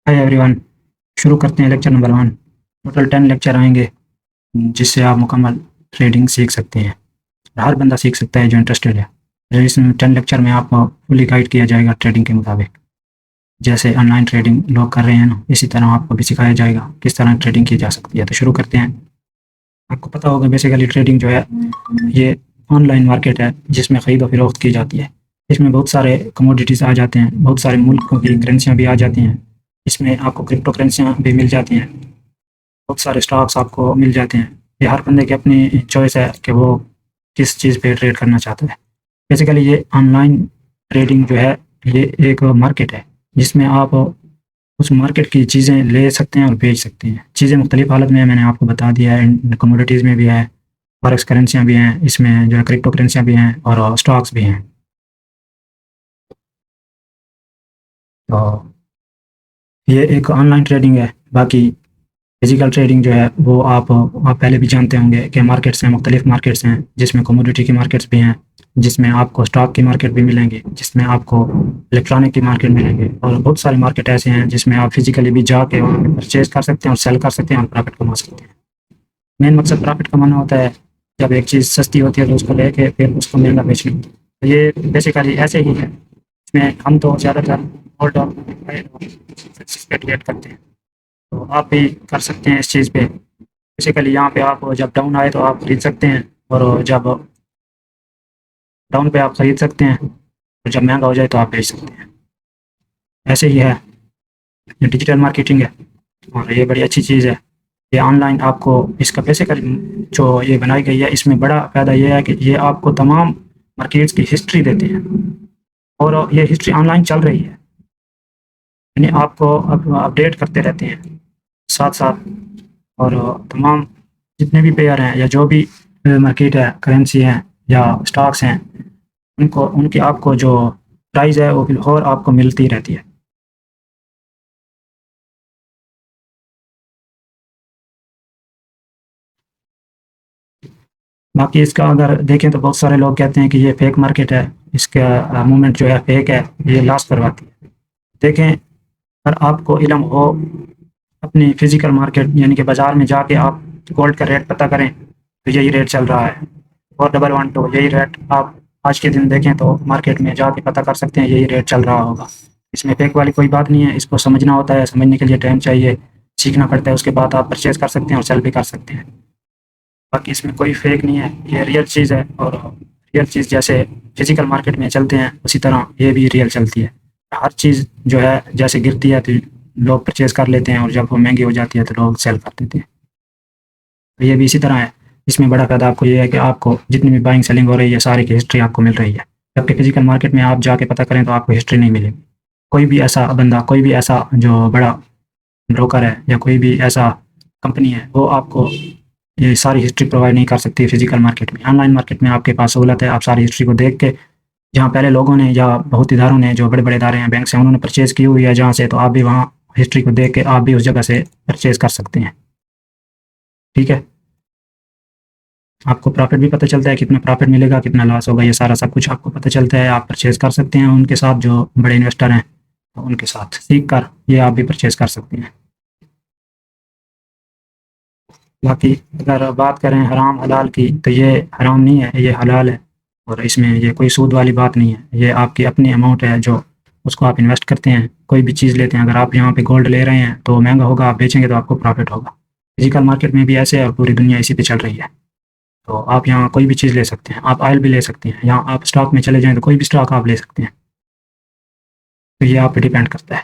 Hi everyone. शुरू करते हैं लेक्चर नंबर 1। टोटल 10 लेक्चर आएंगे जिससे आप मुकम्मल ट्रेडिंग सीख सकते हैं। हर बंदा सीख सकता है जो इंटरेस्टेड है। इसमें 10 लेक्चर में आपको फुली गाइड किया जाएगा ट्रेडिंग के मुताबिक। जैसे ऑनलाइन ट्रेडिंग लोग कर रहे हैं ना, इसी तरह आपको भी सिखाया जाएगा किस तरह ट्रेडिंग की जा सकती है। तो शुरू करते हैं। आपको पता होगा बेसिकली ट्रेडिंग जो है ये ऑनलाइन मार्केट है जिसमें ख़रीद और फरोख्त की जाती है। इसमें बहुत सारे कमोडिटीज़ आ जाते हैं, बहुत सारे मुल्कों की करेंसियाँ भी आ जाती हैं। इसमें आपको क्रिप्टो करेंसियाँ भी मिल जाती हैं, बहुत सारे स्टॉक्स आपको मिल जाते हैं। ये हर बंदे की अपनी चॉइस है कि वो किस चीज़ पे ट्रेड करना चाहता है। बेसिकली ये ऑनलाइन ट्रेडिंग जो है ये एक मार्केट है जिसमें आप उस मार्केट की चीज़ें ले सकते हैं और बेच सकते हैं। चीज़ें मुख्तलिफ हालत में है, मैंने आपको बता दिया है। कमोडिटीज़ में भी है, फॉरेक्स करेंसियाँ भी हैं, इसमें जो है क्रिप्टो करेंसियाँ भी हैं और स्टॉक्स भी हैं। तो ये एक ऑनलाइन ट्रेडिंग है। बाकी फिजिकल ट्रेडिंग जो है वो आप पहले भी जानते होंगे कि मार्केट्स हैं, मुख्तलिफ मार्केट्स हैं जिसमें कमोडिटी की मार्केट्स भी हैं, जिसमें आपको स्टॉक की मार्केट भी मिलेंगी, जिसमें आपको इलेक्ट्रॉनिक की मार्केट मिलेंगे और बहुत सारे मार्केट ऐसे हैं जिसमें आप फिजिकली भी जाके वहाँ पे परचेज कर सकते हैं और सेल कर सकते हैं और प्रॉफिट कमा सकते हैं। मेन मकसद प्रॉफिट कमाना होता है। जब एक चीज़ सस्ती होती है तो उसको लेके फिर उसको महंगा बेचना होता है। तो ये बेसिकली ऐसे ही है। इसमें हम तो ज़्यादातर होल्ड और सक्सेस पे ट्रेड करते हैं। तो आप भी कर सकते हैं इस चीज़ पे। बेसिकली यहाँ पे आप जब डाउन आए तो आप खरीद सकते हैं और जब डाउन पे आप खरीद सकते हैं और जब महंगा हो जाए तो आप बेच सकते हैं। ऐसे ही है, ये डिजिटल मार्केटिंग है और ये बड़ी अच्छी चीज़ है। ये ऑनलाइन आपको इसका बेसिकली जो ये बनाई गई है इसमें बड़ा फ़ायदा ये है कि ये आपको तमाम मार्केट्स की हिस्ट्री देते हैं और ये हिस्ट्री ऑनलाइन चल रही है, यानी आपको अपडेट करते रहते हैं साथ साथ। और तमाम जितने भी पेयर हैं या जो भी मार्केट है, करेंसी हैं या स्टॉक्स हैं, उनको उनकी आपको जो प्राइस है वो और आपको मिलती रहती है। बाकी इसका अगर देखें तो बहुत सारे लोग कहते हैं कि ये फेक मार्केट है, इसका मूवमेंट जो है फेक है, ये लॉस करवाती है। देखें, अगर आपको इल्म हो अपनी फिजिकल मार्केट यानी कि बाजार में जाके आप गोल्ड का रेट पता करें तो यही रेट चल रहा है, 4112 यही रेट आप आज के दिन देखें तो मार्केट में जाके पता कर सकते हैं, यही रेट चल रहा होगा। इसमें फेक वाली कोई बात नहीं है। इसको समझना होता है, समझने के लिए टाइम चाहिए, सीखना पड़ता है, उसके बाद आप परचेज कर सकते हैं और सेल भी कर सकते हैं। बाकी इसमें कोई फेक नहीं है, ये रियल चीज़ है और रियल चीज़ जैसे फिजिकल मार्केट में चलते हैं उसी तरह ये भी रियल चलती है। हर चीज़ जो है जैसे गिरती है तो लोग परचेज कर लेते हैं और जब वो महंगी हो जाती है तो लोग सेल कर देते हैं। तो ये भी इसी तरह है। इसमें बड़ा फ़ायदा आपको ये है कि आपको जितनी भी बाइंग सेलिंग हो रही है सारी की हिस्ट्री आपको मिल रही है, जबकि फिजिकल मार्केट में आप जाके पता करें तो आपको हिस्ट्री नहीं मिलेगी। कोई भी ऐसा बंदा, कोई भी ऐसा जो बड़ा ब्रोकर है या कोई भी ऐसा कंपनी है वो आपको ये सारी हिस्ट्री प्रोवाइड नहीं कर सकती फिजिकल मार्केट में। ऑनलाइन मार्केट में आपके पास सहूलत है, आप सारी हिस्ट्री को देख के, जहाँ पहले लोगों ने या बहुत इदारों ने, जो बड़े बड़े इदारे हैं, बैंक से, उन्होंने परचेज़ की हुई है जहाँ से, तो आप भी वहाँ हिस्ट्री को देख के आप भी उस जगह से परचेज़ कर सकते हैं। ठीक है, आपको प्रॉफिट भी पता चलता है, कितना प्रॉफिट मिलेगा, कितना लॉस होगा, ये सारा सब कुछ आपको पता चलता है। आप परचेज़ कर सकते हैं उनके साथ, जो बड़े इन्वेस्टर हैं तो उनके साथ सीख कर ये आप भी परचेज़ कर सकते हैं। बाकी अगर बात करें हराम हलाल की तो ये हराम नहीं है, ये हलाल है और इसमें ये कोई सूद वाली बात नहीं है। ये आपकी अपनी अमाउंट है जो उसको आप इन्वेस्ट करते हैं, कोई भी चीज़ लेते हैं। अगर आप यहाँ पे गोल्ड ले रहे हैं तो महंगा होगा, आप बेचेंगे तो आपको प्रॉफिट होगा। फिजिकल मार्केट में भी ऐसे है और पूरी दुनिया इसी पे चल रही है। तो आप यहाँ कोई भी चीज़ ले सकते हैं, आप ऑयल भी ले सकते हैं, यहाँ आप स्टॉक में चले जाएँ तो कोई भी स्टॉक आप ले सकते हैं। तो ये आप पे डिपेंड करता है।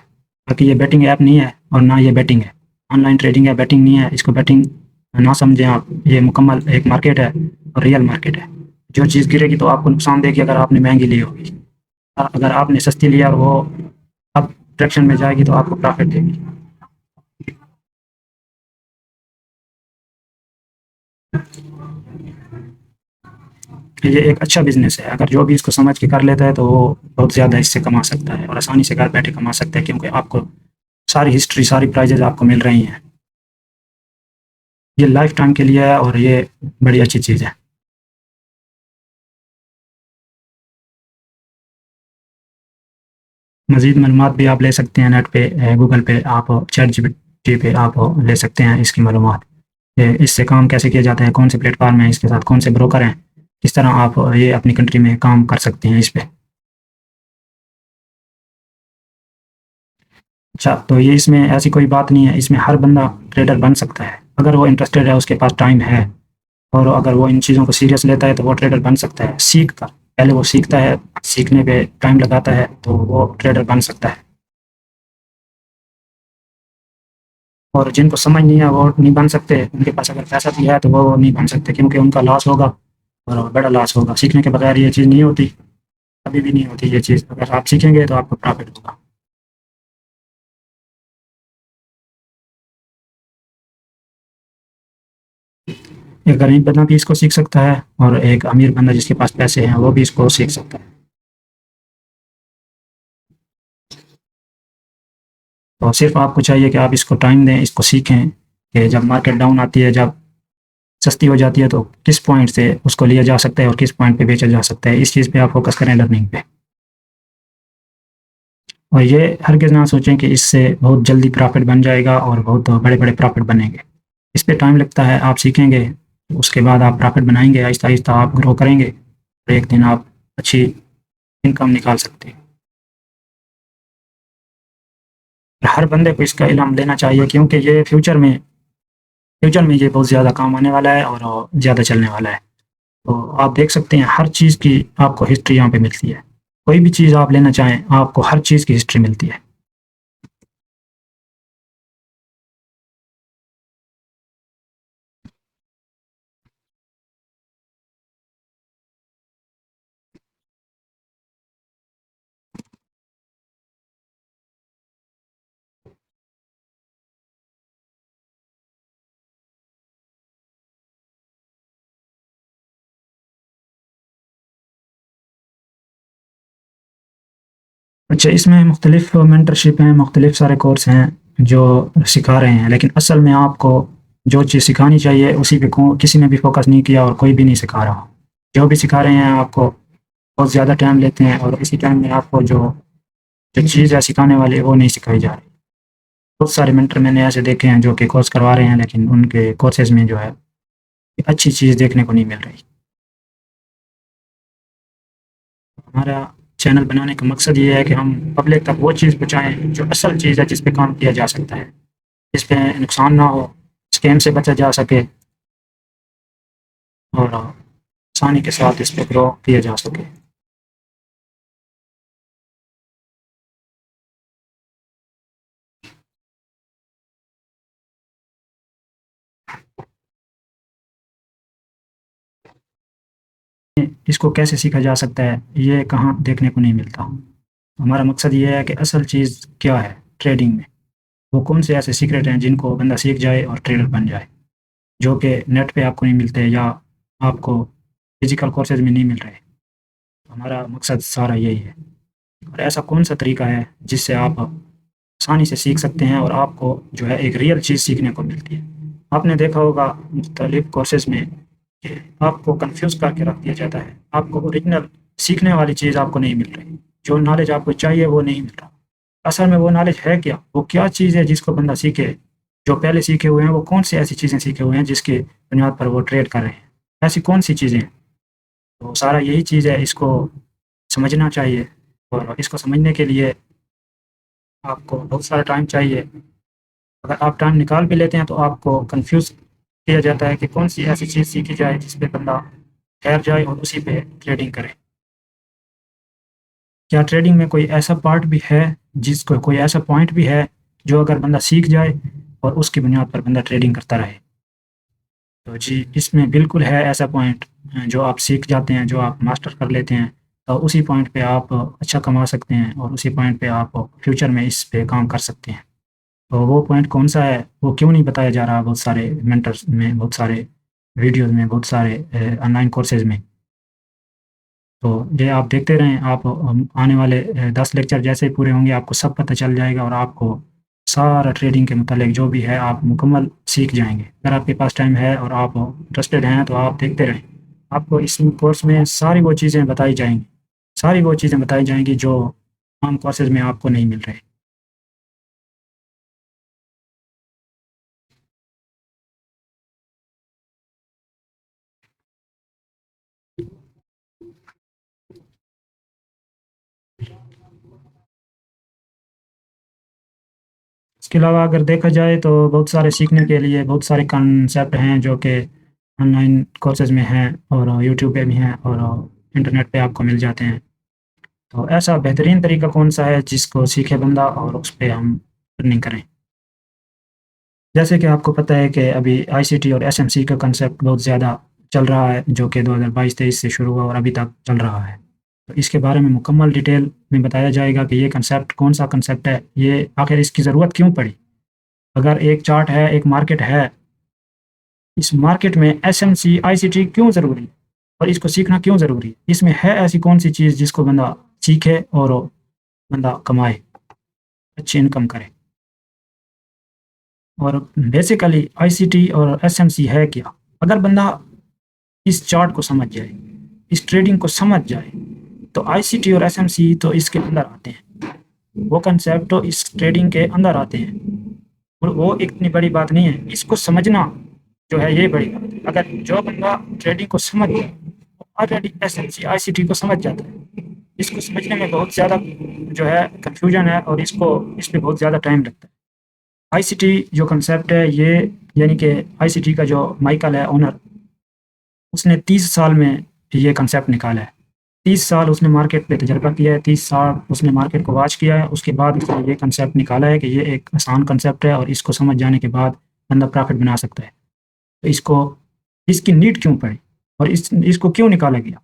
बाकी ये बेटिंग ऐप नहीं है और ना ये बेटिंग है। ऑनलाइन ट्रेडिंग है, बेटिंग नहीं है। इसको बेटिंग ना समझें आप, ये मुकम्मल एक मार्केट है और रियल मार्केट है। जो चीज़ गिरेगी तो आपको नुकसान देगी अगर आपने महंगी ली होगी, अगर आपने सस्ती लिया और वो अब ट्रैक्शन में जाएगी तो आपको प्रॉफिट देगी। ये एक अच्छा बिजनेस है, अगर जो भी इसको समझ के कर लेता है तो वो बहुत ज़्यादा इससे कमा सकता है और आसानी से घर बैठे कमा सकता है, क्योंकि आपको सारी हिस्ट्री, सारी प्राइजेज आपको मिल रही हैं। ये लाइफ टाइम के लिए है और ये बड़ी अच्छी चीज़ है। मज़ीद मालूमात भी आप ले सकते हैं नेट पे, गूगल पे आप चैट जीपीटी पे आप ले सकते हैं इसकी मालूमात। इससे काम कैसे किया जाता है, कौन से प्लेटफॉर्म हैं, इसके साथ कौन से ब्रोकर हैं, किस तरह आप ये अपनी कंट्री में काम कर सकते हैं इस पे। अच्छा, तो ये इसमें ऐसी कोई बात नहीं है, इसमें हर बंदा ट्रेडर बन सकता है अगर वो इंटरेस्टेड है, उसके पास टाइम है और अगर वो इन चीज़ों को सीरियस लेता है तो वो ट्रेडर बन सकता है सीख कर। पहले वो सीखता है, सीखने पे टाइम लगाता है तो वो ट्रेडर बन सकता है। और जिनको समझ नहीं है वो नहीं बन सकते, उनके पास अगर पैसा भी है तो वो नहीं बन सकते क्योंकि उनका लॉस होगा और बड़ा लॉस होगा। सीखने के बगैर ये चीज़ नहीं होती, कभी भी नहीं होती ये चीज़। अगर आप सीखेंगे तो आपको प्रॉफिट होगा। एक गरीब बंदा भी इसको सीख सकता है और एक अमीर बंदा जिसके पास पैसे हैं वो भी इसको सीख सकता है। तो सिर्फ आपको चाहिए कि आप इसको टाइम दें, इसको सीखें कि जब मार्केट डाउन आती है, जब सस्ती हो जाती है तो किस पॉइंट से उसको लिया जा सकता है और किस पॉइंट पे बेचा जा सकता है। इस चीज़ पे आप फोकस करें लर्निंग पे। और ये हरगिज़ ना सोचें कि इससे बहुत जल्दी प्रॉफिट बन जाएगा और बहुत बड़े-बड़े प्रॉफिट बनेंगे। इस पे टाइम लगता है, आप सीखेंगे, उसके बाद आप प्रॉफिट बनाएँगे, आहिस्ता-आहिस्ता आप ग्रो करेंगे और एक दिन आप अच्छी इनकम निकाल सकते हैं। हर बंदे को इसका इल्म लेना चाहिए क्योंकि ये फ्यूचर में ये बहुत ज़्यादा काम आने वाला है और ज़्यादा चलने वाला है। तो आप देख सकते हैं हर चीज़ की आपको हिस्ट्री यहाँ पे मिलती है। कोई भी चीज़ आप लेना चाहें, आपको हर चीज़ की हिस्ट्री मिलती है। अच्छा, इसमें मुख्तलिफ़ मेंटरशिप हैं, मुख्तलिफ़ सारे कोर्स हैं जो सिखा रहे हैं, लेकिन असल में आपको जो चीज़ सिखानी चाहिए उसी पे किसी ने भी फ़ोकस नहीं किया और कोई भी नहीं सिखा रहा। जो भी सिखा रहे हैं आपको बहुत ज़्यादा टाइम लेते हैं और इसी टाइम में आपको जो जो चीज़ है सिखाने वाले वो नहीं सिखाई जा रही। बहुत सारे मेंटर मैंने ऐसे देखे हैं जो कि कोर्स करवा रहे हैं लेकिन उनके कोर्सेज़ में जो है अच्छी चीज़ देखने को नहीं मिल रही। हमारा चैनल बनाने का मकसद ये है कि हम पब्लिक तक वो चीज़ पहुँचाएँ जो असल चीज़ है जिस पे काम किया जा सकता है, जिस पे नुकसान ना हो, स्कैम से बचा जा सके और आसानी के साथ इस पे ग्रो किया जा सके। इसको कैसे सीखा जा सकता है, ये कहाँ देखने को नहीं मिलता। हमारा मकसद ये है कि असल चीज़ क्या है ट्रेडिंग में, वो कौन से ऐसे सीक्रेट हैं जिनको बंदा सीख जाए और ट्रेडर बन जाए, जो कि नेट पे आपको नहीं मिलते या आपको फिज़िकल कोर्सेज़ में नहीं मिल रहे। हमारा मकसद सारा यही है। और ऐसा कौन-सा तरीका है जिससे आप आसानी से सीख सकते हैं और आपको जो है एक रियल चीज़ सीखने को मिलती है। आपने देखा होगा मुख्तलिफ़ कोर्सेज़ में कि आपको कन्फ्यूज़ करके रख दिया जाता है। आपको ओरिजिनल सीखने वाली चीज़ आपको नहीं मिल रही। जो नॉलेज आपको चाहिए वो नहीं मिल रहा। असल में वो नॉलेज है क्या? वो क्या चीज़ है जिसको बंदा सीखे? जो पहले सीखे हुए हैं वो कौन-सी ऐसी चीज़ें सीखे हुए हैं जिसकी बुनियाद पर वो ट्रेड कर रहे हैं? ऐसी कौन-सी चीज़ें हैं? तो सारा यही चीज़ है, इसको समझना चाहिए और इसको समझने के लिए आपको बहुत सारा टाइम चाहिए। अगर आप टाइम निकाल भी लेते हैं तो आपको कन्फ्यूज़ किया जाता है कि कौन-सी ऐसी चीज़ सीखी जाए जिस पे बंदा ठहर जाए और उसी पे ट्रेडिंग करे। क्या ट्रेडिंग में कोई ऐसा पार्ट भी है जिसको कोई ऐसा पॉइंट भी है जो अगर बंदा सीख जाए और उसकी बुनियाद पर बंदा ट्रेडिंग करता रहे? तो जी, इसमें बिल्कुल है ऐसा पॉइंट जो आप सीख जाते हैं, जो आप मास्टर कर लेते हैं, तो उसी पॉइंट पे आप अच्छा कमा सकते हैं और उसी पॉइंट पे आप फ्यूचर में इस पे काम कर सकते हैं। तो वो पॉइंट कौन-सा है, वो क्यों नहीं बताया जा रहा बहुत सारे मेंटर्स में, बहुत सारे वीडियोज़ में, बहुत सारे ऑनलाइन कोर्सेज़ में। तो ये आप देखते रहें, आप आने वाले 10 लेक्चर जैसे ही पूरे होंगे आपको सब पता चल जाएगा और आपको सारा ट्रेडिंग के मुतालिक जो भी है आप मुकम्मल सीख जाएँगे। अगर आपके पास टाइम है और आप इंटरेस्टेड हैं तो आप देखते रहें। आपको इस कोर्स में सारी वो चीज़ें बताई जाएँगी, सारी वो चीज़ें बताई जाएँगी जो आम कोर्सेज में आपको नहीं मिल रहे। इसके अलावा अगर देखा जाए तो बहुत सारे सीखने के लिए बहुत सारे कंसेप्ट हैं जो कि ऑनलाइन कोर्सेज में हैं और यूट्यूब पे भी हैं और इंटरनेट पे आपको मिल जाते हैं। तो ऐसा बेहतरीन तरीका कौन-सा है जिसको सीखे बंदा और उस पे हम अर्निंग करें? जैसे कि आपको पता है कि अभी आईसीटी और एसएमसी का कंसेप्ट बहुत ज़्यादा चल रहा है, जो कि 2022-23 से शुरू हुआ और अभी तक चल रहा है। तो इसके बारे में मुकम्मल डिटेल में बताया जाएगा कि ये कंसेप्ट कौन-सा कंसेप्ट है, ये आखिर इसकी ज़रूरत क्यों पड़ी? अगर एक चार्ट है, एक मार्केट है, इस मार्केट में एसएमसी, आईसीटी क्यों ज़रूरी है? और इसको सीखना क्यों ज़रूरी है? इसमें है ऐसी कौन-सी चीज़ जिसको बंदा सीखे और बंदा कमाए, अच्छी इनकम करे? और बेसिकली आईसीटी और एसएमसी है क्या? अगर बंदा इस चार्ट को समझ जाए, इस ट्रेडिंग को समझ जाए, तो आईसीटी और एसएमसी तो इसके अंदर आते हैं। वो कंसेप्ट तो इस ट्रेडिंग के अंदर आते हैं और वो इतनी बड़ी बात नहीं है। इसको समझना जो है ये बड़ी बात है। अगर जो बंदा ट्रेडिंग को समझ जाए, वो ऑलरेडी एसएमसी, आईसीटी को समझ जाता है। इसको समझने में बहुत ज़्यादा जो है कन्फ्यूजन है और इस पे बहुत ज़्यादा टाइम लगता है। आईसीटी जो कंसेप्ट है ये, यानी कि आईसीटी का जो माइकल है ओनर, उसने 30 साल में ये कंसेप्ट निकाला है। 30 साल उसने मार्केट पे तजर्बा किया है, 30 साल उसने मार्केट को वॉच किया है, उसके बाद उसने ये कंसेप्ट निकाला है कि ये एक आसान कंसेप्ट है और इसको समझ जाने के बाद बंदा प्रॉफिट बना सकता है। तो इसकी नीड क्यों पड़ी और इसको क्यों निकाला गया?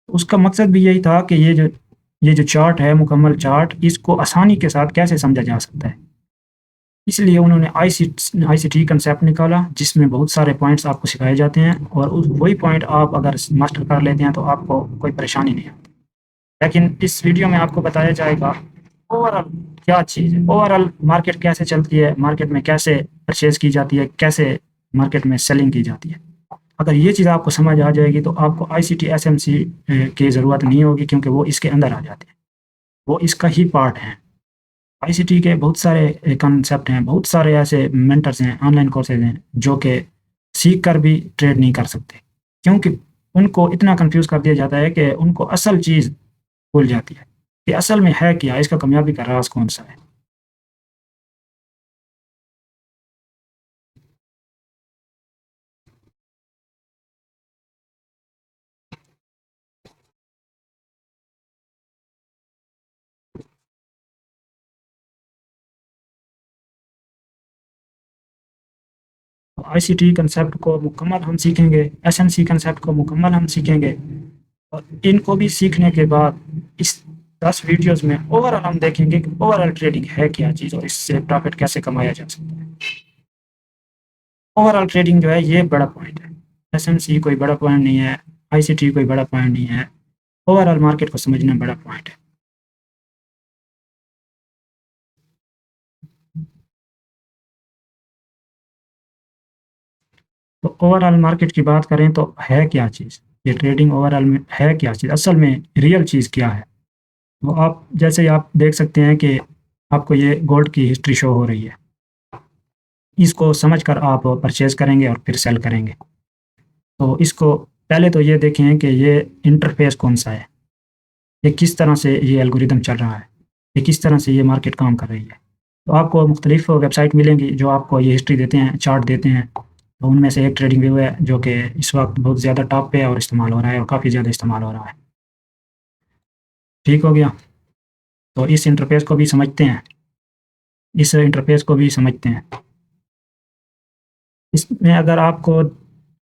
उसका मकसद भी यही था कि ये जो चार्ट है, मुकम्मल चार्ट, इसको आसानी के साथ कैसे समझा जा सकता है। इसलिए उन्होंने आईसीटी कंसेप्ट निकाला जिसमें बहुत सारे पॉइंट्स आपको सिखाए जाते हैं और वही पॉइंट आप अगर मास्टर कर लेते हैं तो आपको कोई परेशानी नहीं आती। लेकिन इस वीडियो में आपको बताया जाएगा ओवरऑल क्या चीज़ है, ओवरऑल मार्केट कैसे चलती है, मार्केट में कैसे परचेज की जाती है, कैसे मार्केट में सेलिंग की जाती है। अगर ये चीज़ आपको समझ आ जाएगी तो आपको आईसीटी एसएमसी की ज़रूरत नहीं होगी, क्योंकि वो इसके अंदर आ जाते हैं, वो इसका ही पार्ट हैं। आईसीटी के बहुत सारे कॉन्सेप्ट हैं, बहुत सारे ऐसे मेंटर्स हैं, ऑनलाइन कोर्सेज हैं जो कि सीख कर भी ट्रेड नहीं कर सकते, क्योंकि उनको इतना कंफ्यूज कर दिया जाता है कि उनको असल चीज़ भूल जाती है कि असल में है क्या, इसका कामयाबी का राज कौन सा है। आईसीटी कंसेप्ट को मुकम्मल हम सीखेंगे, एसएमसी कंसेप्ट को मुकम्मल हम सीखेंगे और इनको भी सीखने के बाद इस 10 वीडियोस में ओवरऑल हम देखेंगे कि ओवरऑल ट्रेडिंग है क्या चीज़ और इससे प्रॉफिट कैसे कमाया जा सकता है। ओवरऑल ट्रेडिंग जो है ये बड़ा पॉइंट है, एसएमसी कोई बड़ा पॉइंट नहीं है, आईसीटी कोई बड़ा पॉइंट नहीं है, ओवरऑल मार्केट को समझना बड़ा पॉइंट है। तो ओवरऑल मार्केट की बात करें तो है क्या चीज़, ये ट्रेडिंग ओवरऑल में है क्या चीज़, असल में रियल चीज़ क्या है? तो आप जैसे आप देख सकते हैं कि आपको ये गोल्ड की हिस्ट्री शो हो रही है, इसको समझकर आप परचेज करेंगे और फिर सेल करेंगे। तो इसको पहले तो ये देखें कि ये इंटरफेस कौन सा है, ये किस तरह से ये एल्गोरिदम चल रहा है, ये किस तरह से ये मार्केट काम कर रही है। तो आपको मुख्तलिफ वेबसाइट मिलेंगी जो आपको ये हिस्ट्री देते हैं, चार्ट देते हैं। तो उनमें से एक ट्रेडिंग व्यू है जो कि इस वक्त बहुत ज़्यादा टॉप पे है और इस्तेमाल हो रहा है और काफ़ी ज़्यादा इस्तेमाल हो रहा है। ठीक हो गया? तो इस इंटरफेस को भी समझते हैं, इस इंटरफेस को भी समझते हैं। इसमें अगर आपको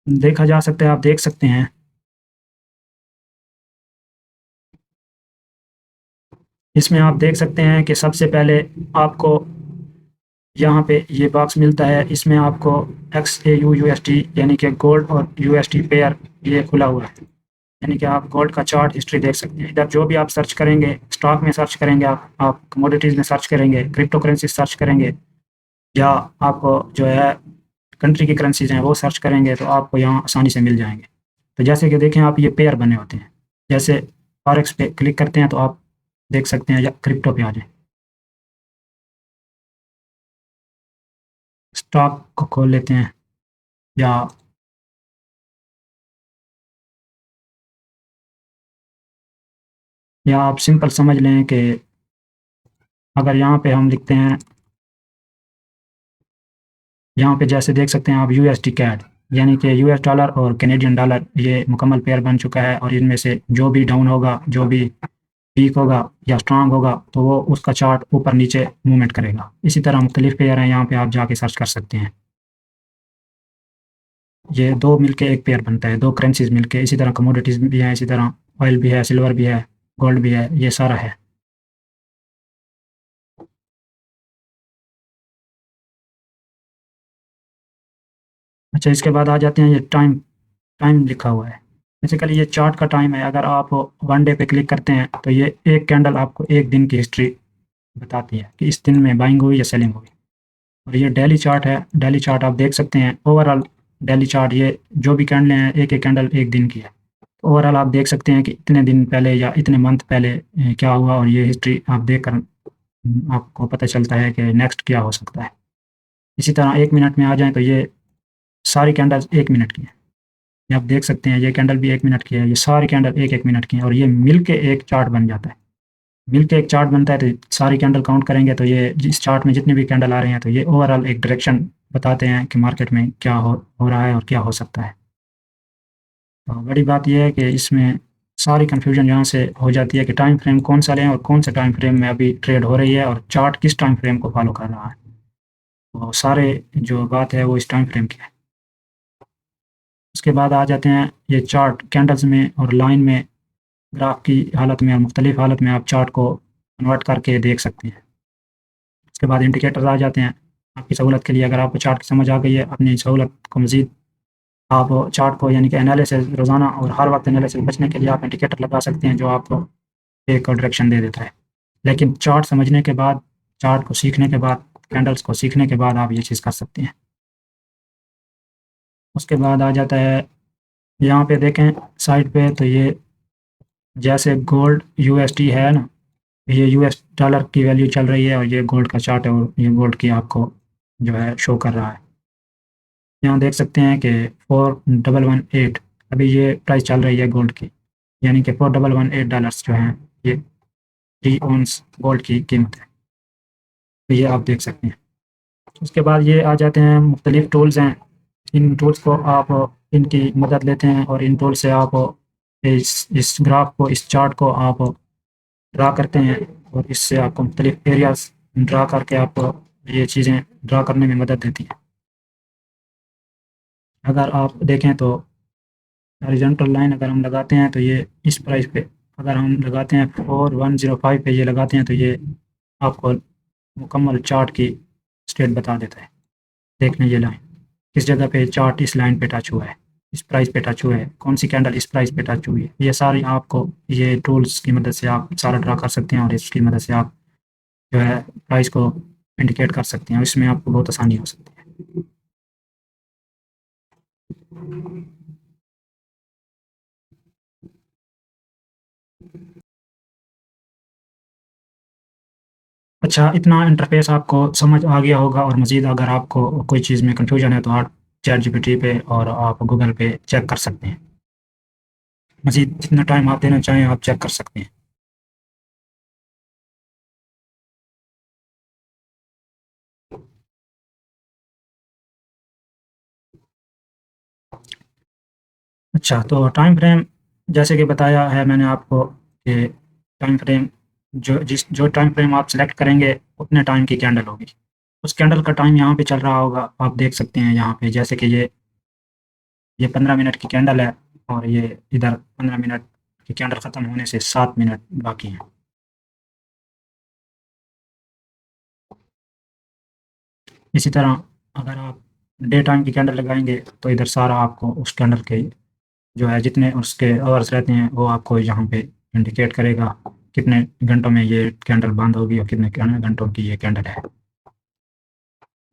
देखा जा सकता है, आप देख सकते हैं, इसमें आप देख सकते हैं कि सबसे पहले आपको यहाँ पे ये बॉक्स मिलता है, इसमें आपको XAU USD यानी कि गोल्ड और USD पेयर ये खुला हुआ है, यानी कि आप गोल्ड का चार्ट हिस्ट्री देख सकते हैं। इधर जो भी आप सर्च करेंगे, स्टॉक में सर्च करेंगे, आप कमोडिटीज़ में सर्च करेंगे, क्रिप्टो करेंसी सर्च करेंगे, या आपको जो है कंट्री की करेंसीज हैं वो सर्च करेंगे तो आपको यहाँ आसानी से मिल जाएंगे। तो जैसे कि देखें आप, ये पेयर बने होते हैं, जैसे फॉरेक्स पे क्लिक करते हैं तो आप देख सकते हैं, या क्रिप्टो पे आ जाए, स्टॉक को खोल लेते हैं, या आप सिंपल समझ लें कि अगर यहाँ पे हम लिखते हैं, यहाँ पे जैसे देख सकते हैं आप यूएसडी कैड, यानी कि यूएस डॉलर और कैनेडियन डॉलर, ये मुकम्मल पेयर बन चुका है, और इनमें से जो भी डाउन होगा, जो भी वीक होगा या स्ट्रांग होगा, तो वो उसका चार्ट ऊपर नीचे मूवमेंट करेगा। इसी तरह मुख्तलिफ पेयर हैं, यहाँ पे आप जाके सर्च कर सकते हैं। ये दो मिलके एक पेयर बनता है, दो करेंसीज मिलके। इसी तरह कमोडिटीज भी हैं, इसी तरह ऑयल भी है, सिल्वर भी है, गोल्ड भी है, ये सारा है। अच्छा, इसके बाद आ जाते हैं, ये टाइम टाइम लिखा हुआ है। बेसिकली ये चार्ट का टाइम है। अगर आप वन डे पे क्लिक करते हैं तो ये एक कैंडल आपको एक दिन की हिस्ट्री बताती है कि इस दिन में बाइंग हुई या सेलिंग हुई। और ये डेली चार्ट है। डेली चार्ट आप देख सकते हैं, ओवरऑल डेली चार्ट, ये जो भी कैंडलें हैं, एक एक कैंडल एक दिन की है। ओवरऑल आप देख सकते हैं कि इतने दिन पहले या इतने मंथ पहले क्या हुआ, और ये हिस्ट्री आप देख कर आपको पता चलता है कि नेक्स्ट क्या हो सकता है। इसी तरह एक मिनट में आ जाएँ तो ये सारी कैंडल्स एक मिनट की हैं। ये आप देख सकते हैं, ये कैंडल भी एक मिनट की है, ये सारी कैंडल एक एक मिनट की हैं, और ये मिल के एक चार्ट बन जाता है। मिल के एक चार्ट बनता है, तो सारी कैंडल काउंट करेंगे तो ये इस चार्ट में जितने भी कैंडल आ रहे हैं, तो ये ओवरऑल एक डायरेक्शन बताते हैं कि मार्केट में क्या हो रहा है और क्या हो सकता है। तो बड़ी बात ये है कि इसमें सारी कन्फ्यूजन यहाँ से हो जाती है कि टाइम फ्रेम कौन सा लें और कौन से टाइम फ्रेम में अभी ट्रेड हो रही है, और चार्ट किस टाइम फ्रेम को फॉलो कर रहा है। तो सारे जो बात है वो इस टाइम फ्रेम की है। उसके बाद आ जाते हैं ये चार्ट कैंडल्स में और लाइन में, ग्राफ की हालत में और मुख्तलिफ हालत में आप चार्ट को कन्वर्ट करके देख सकते हैं। उसके बाद इंडिकेटर्स आ जाते हैं आपकी सहूलत के लिए। अगर आपको चार्ट की समझ आ गई है, अपनी सहूलत को मज़ीद आप चार्ट को, यानी कि एनालिसिस रोज़ाना और हर वक्त एनालिसिस बचने के लिए आप इंडिकेटर लगा सकते हैं, जो आपको एक डायरेक्शन दे देता है। लेकिन चार्ट समझने के बाद, चार्ट को सीखने के बाद, कैंडल्स को सीखने के बाद आप ये चीज़ कर सकते हैं। उसके बाद आ जाता है, यहाँ पे देखें साइड पे, तो ये जैसे गोल्ड यूएसडी है ना, ये यूएस डॉलर की वैल्यू चल रही है, और ये गोल्ड का चार्ट है, और ये गोल्ड की आपको जो है शो कर रहा है। यहाँ देख सकते हैं कि 4118 अभी ये प्राइस चल रही है गोल्ड की, यानी कि $4118 जो हैं, ये 3 औंस गोल्ड की कीमत है। तो ये आप देख सकते हैं। उसके बाद ये आ जाते हैं, मुख्तलिफ टूल्स हैं। इन टूल्स को आप, इनकी मदद लेते हैं, और इन टूल से आप इस ग्राफ को, इस चार्ट को आप ड्रा करते हैं, और इससे आपको मुख्तलिफ एरियाज ड्रा करके आपको ये चीज़ें ड्रा करने में मदद देती हैं। अगर आप देखें तो हॉरिजॉन्टल लाइन अगर हम लगाते हैं तो ये इस प्राइस पे, अगर हम लगाते हैं 4105 पे ये लगाते हैं, तो ये आपको मुकम्मल चार्ट की स्टेट बता देता है। देख लें ये लाइन किस जगह पे चार्ट इस लाइन पे टच हुआ है, इस प्राइस पे टच हुआ है, कौन सी कैंडल इस प्राइस पे टच हुई है। ये सारी आपको, ये टूल्स की मदद से आप सारा ड्रा कर सकते हैं, और इसकी मदद से आप जो है प्राइस को इंडिकेट कर सकते हैं, और इसमें आपको बहुत आसानी हो सकती है। अच्छा, इतना इंटरफेस आपको समझ आ गया होगा, और मज़ीद अगर आपको कोई चीज़ में कन्फ्यूजन है तो आप चैट जीपीटी पे और आप गूगल पे चेक कर सकते हैं। मज़ीद जितना टाइम आप देना चाहें आप चेक कर सकते हैं। अच्छा, तो टाइम फ्रेम जैसे कि बताया है मैंने आपको कि टाइम फ्रेम, जो टाइम फ्रेम आप सेलेक्ट करेंगे उतने टाइम की कैंडल होगी। उस कैंडल का टाइम यहाँ पे चल रहा होगा, आप देख सकते हैं यहाँ पे, जैसे कि ये 15 मिनट की कैंडल है, और ये इधर 15 मिनट की कैंडल ख़त्म होने से 7 मिनट बाकी हैं। इसी तरह अगर आप डे टाइम की कैंडल लगाएंगे तो इधर सारा आपको उस कैंडल के जो है जितने उसके आवर्स रहते हैं वो आपको यहाँ पे इंडिकेट करेगा, कितने घंटों में ये कैंडल बंद होगी और कितने घंटों की ये कैंडल है।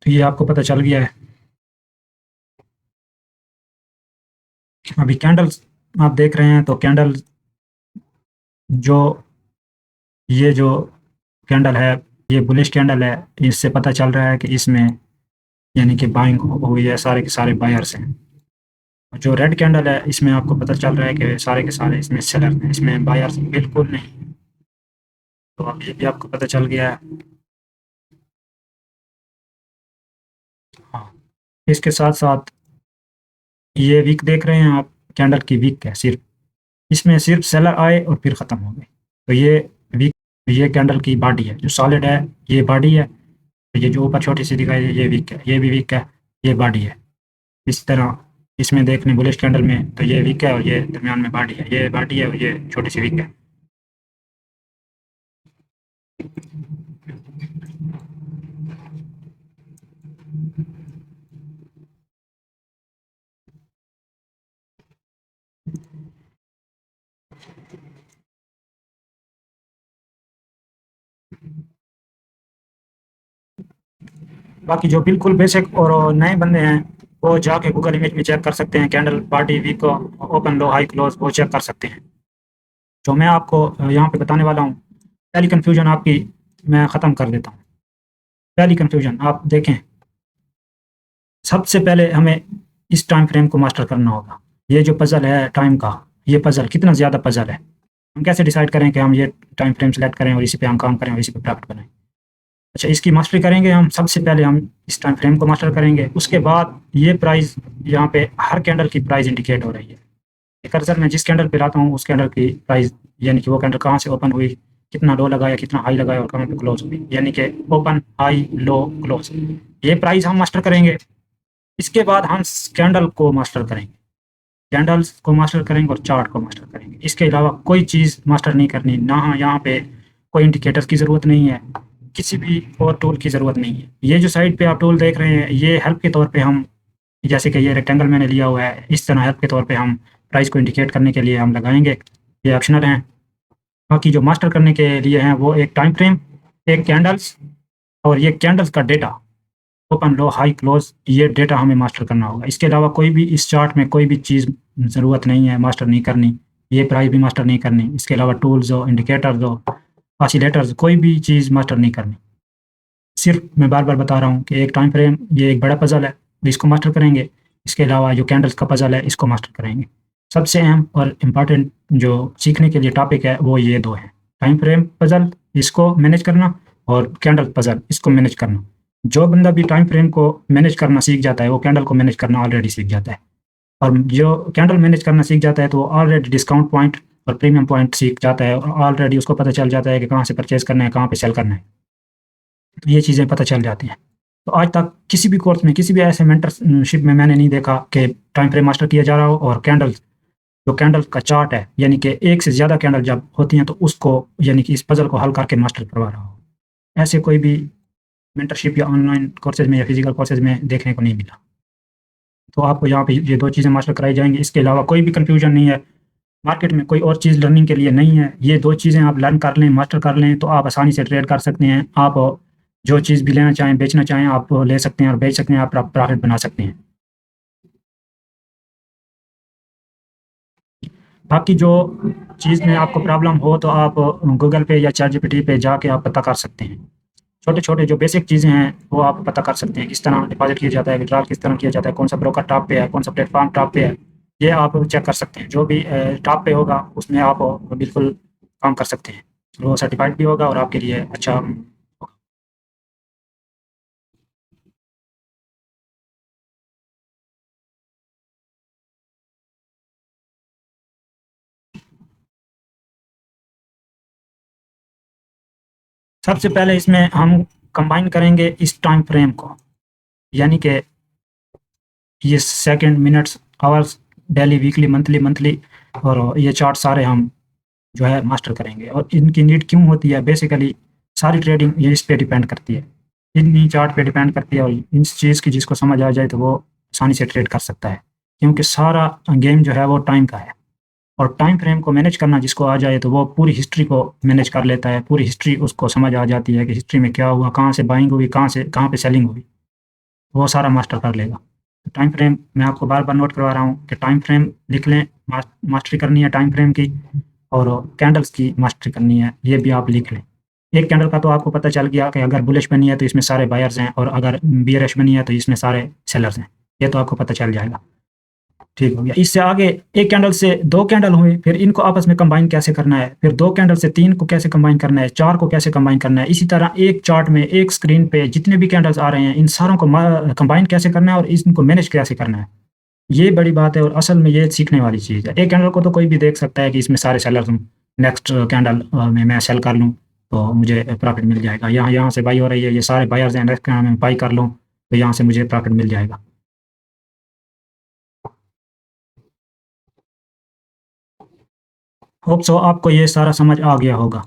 तो ये आपको पता चल गया है। अभी कैंडल्स आप देख रहे हैं, तो कैंडल जो ये जो कैंडल है ये बुलिश कैंडल है, इससे पता चल रहा है कि इसमें यानी कि बाइंग हुई है, सारे के सारे बायर्स हैं। और जो रेड कैंडल है इसमें आपको पता चल रहा है कि सारे के सारे इसमें सेलर हैं, इसमें बायर्स बिल्कुल नहीं। तो अब ये भी आपको पता चल गया है। हाँ, इसके साथ साथ ये वीक देख रहे हैं आप, कैंडल की वीक है सिर्फ, इसमें सिर्फ सेलर आए और फिर ख़त्म हो गए। तो ये वीक, ये कैंडल की बॉडी है जो सॉलिड है, ये बॉडी है। तो ये जो ऊपर छोटी सी दिखाई दे ये वीक है, ये भी वीक है, ये बॉडी है। इस तरह इसमें देखने बुलिश कैंडल में तो ये वीक है और ये दरमियान में बॉडी है, ये बॉडी है और ये छोटी सी वीक है। बाकी जो बिल्कुल बेसिक और नए बंदे हैं वो जाके गूगल इमेज में चेक कर सकते हैं, कैंडल बॉडी वीक ओपन लो हाई क्लोज वो चेक कर सकते हैं। जो मैं आपको यहाँ पे बताने वाला हूँ, पहली कन्फ्यूजन आपकी मैं ख़त्म कर देता हूँ। पहली कन्फ्यूजन आप देखें, सबसे पहले हमें इस टाइम फ्रेम को मास्टर करना होगा। ये जो पज़ल है टाइम का, ये पज़ल कितना ज़्यादा पज़ल है, हम कैसे डिसाइड करें कि हम ये टाइम फ्रेम सेलेक्ट करें और इसी पे हम काम करें और इसी पे प्रॉफिट बनाएं। अच्छा, इसकी मास्टरी करेंगे हम, सबसे पहले हम इस टाइम फ्रेम को मास्टर करेंगे, उसके बाद ये प्राइस यहाँ पे हर कैंडल की प्राइस इंडिकेट हो रही है। कर्सर में जिस कैंडल पे लाता हूँ उस कैंडल की प्राइस, यानी कि वो कैंडल कहाँ से ओपन हुई, कितना लो लगाया, कितना हाई लगाया और कहाँ पे क्लोज हुई, यानी कि ओपन हाई लो क्लोज, ये प्राइस हम मास्टर करेंगे। इसके बाद हम कैंडल को मास्टर करेंगे, कैंडल्स को मास्टर करेंगे और चार्ट को मास्टर करेंगे। इसके अलावा कोई चीज़ मास्टर नहीं करनी ना, यहाँ पे कोई इंडिकेटर्स की ज़रूरत नहीं है, किसी भी और टूल की ज़रूरत नहीं है। ये जो साइड पे आप टूल देख रहे हैं ये हेल्प के तौर पे हम, जैसे कि ये रेक्टेंगल मैंने लिया हुआ है, इस तरह हेल्प के तौर पे हम प्राइस को इंडिकेट करने के लिए हम लगाएंगे, ये ऑप्शनल हैं। बाकी जो मास्टर करने के लिए हैं वो एक टाइम फ्रेम, एक कैंडल्स और ये कैंडल्स का डेटा, ओपन लो हाई क्लोज, ये डेटा हमें मास्टर करना होगा। इसके अलावा कोई भी इस चार्ट में कोई भी चीज़ ज़रूरत नहीं है मास्टर नहीं करनी, ये प्राइस भी मास्टर नहीं करनी। इसके अलावा टूल्स हो, इंडिकेटर्स हो, ऑसिलेटर्स, कोई भी चीज़ मास्टर नहीं करनी। सिर्फ मैं बार बार बता रहा हूँ कि एक टाइम फ्रेम ये एक बड़ा पज़ल है, इसको मास्टर करेंगे। इसके अलावा जो कैंडल्स का पज़ल है इसको मास्टर करेंगे। सबसे अहम और इम्पॉर्टेंट जो सीखने के लिए टॉपिक है वो ये दो हैं, टाइम फ्रेम पज़ल इसको मैनेज करना और कैंडल पज़ल इसको मैनेज करना। जो बंदा भी टाइम फ्रेम को मैनेज करना सीख जाता है वो कैंडल को मैनेज करना ऑलरेडी सीख जाता है, और जो कैंडल मैनेज करना सीख जाता है तो वो ऑलरेडी डिस्काउंट पॉइंट और प्रीमियम पॉइंट सीख जाता है, और ऑलरेडी उसको पता चल जाता है कि कहाँ से परचेज़ करना है, कहाँ पे सेल करना है। तो ये चीज़ें पता चल जाती हैं। तो आज तक किसी भी कोर्स में, किसी भी ऐसे मेंटरशिप में मैंने नहीं देखा कि टाइम फ्रेम मास्टर किया जा रहा हो और कैंडल, जो कैंडल का चार्ट है यानी कि एक से ज़्यादा कैंडल जब होती हैं तो उसको यानी कि इस पज़ल को हल करके मास्टर करवा रहा हो। ऐसे कोई भी मेंटरशिप या ऑनलाइन कोर्सेज़ में या फिजिकल कोर्सेज़ में देखने को नहीं मिला। तो आपको यहाँ पे ये 2 चीज़ें मास्टर कराई जाएँगी, इसके अलावा कोई भी कन्फ्यूजन नहीं है। मार्केट में कोई और चीज़ लर्निंग के लिए नहीं है, ये 2 चीज़ें आप लर्न कर लें, मास्टर कर लें तो आप आसानी से ट्रेड कर सकते हैं। आप जो चीज़ भी लेना चाहें, बेचना चाहें आप ले सकते हैं और बेच सकते हैं, आप प्रॉफ़िट बना सकते हैं। बाकी जो चीज़ में आपको प्रॉब्लम हो तो आप गूगल पे या चैटजीपीटी पे जाके आप पता कर सकते हैं। छोटे-छोटे जो बेसिक चीज़ें हैं वो आप पता कर सकते हैं, किस तरह डिपॉज़िट किया जाता है, विथड्रॉल किस तरह किया जाता है, कौन-सा ब्रोकर टॉप पे है, कौन-सा प्लेटफ़ॉर्म टॉप पे है, ये आप चेक कर सकते हैं। जो भी टॉप पे होगा उसमें आप बिल्कुल काम कर सकते हैं। वो सर्टिफ़ाइड भी होगा और आपके लिए अच्छा होगा। सबसे पहले इसमें हम कंबाइन करेंगे इस टाइम फ्रेम को, यानी कि ये second, minutes, hours, daily, weekly, monthly monthly और ये चार्ट सारे हम जो है मास्टर करेंगे। और इनकी नीड क्यों होती है, बेसिकली सारी ट्रेडिंग ये इस पे डिपेंड करती है, इन्हीं चार्ट पे डिपेंड करती है। और इस चीज़ की जिसको समझ आ जाए तो वो आसानी से ट्रेड कर सकता है, क्योंकि सारा गेम जो है वो टाइम का है। और टाइम फ्रेम को मैनेज करना जिसको आ जाए तो वो पूरी हिस्ट्री को मैनेज कर लेता है, पूरी हिस्ट्री उसको समझ आ जाती है कि हिस्ट्री में क्या हुआ, कहाँ से बाइंग हुई, कहाँ पे सेलिंग हुई, वो सारा मास्टर कर लेगा। टाइम फ्रेम मैं आपको बार-बार नोट करवा रहा हूँ कि टाइम फ्रेम लिख लें, मास्टरी करनी है टाइम फ्रेम की। और कैंडल्स की मास्टरी करनी है, ये भी आप लिख लें। एक कैंडल का तो आपको पता चल गया कि अगर बुलिश बनी है तो इसमें सारे बायर्स हैं और अगर बियरिश बनी है तो इसमें सारे सेलर्स हैं, ये तो आपको पता चल जाएगा। ठीक हो गया। इससे आगे एक कैंडल से 2 कैंडल हुए, फिर इनको आपस में कंबाइन कैसे करना है, फिर 2 कैंडल से 3 को कैसे कंबाइन करना है, 4 को कैसे कंबाइन करना है। इसी तरह एक चार्ट में, एक स्क्रीन पे जितने भी कैंडल्स आ रहे हैं, इन सारों को कंबाइन कैसे करना है और इनको मैनेज कैसे करना है। ये बड़ी बात है और असल में ये सीखने वाली चीज़ है। एक कैंडल को तो कोई भी देख सकता है कि इसमें सारे सेलर्स हों, नेक्स्ट कैंडल में मैं सेल कर लूँ, तो मुझे प्रॉफ़िट मिल जाएगा। यहाँ यहाँ से बाई हो रही है, ये सारे बायर्स हैं, नेक्स्ट कैंडल में बाई कर लूँ, तो यहाँ से मुझे प्रॉफ़िट मिल जाएगा। होप सो आपको ये सारा समझ आ गया होगा,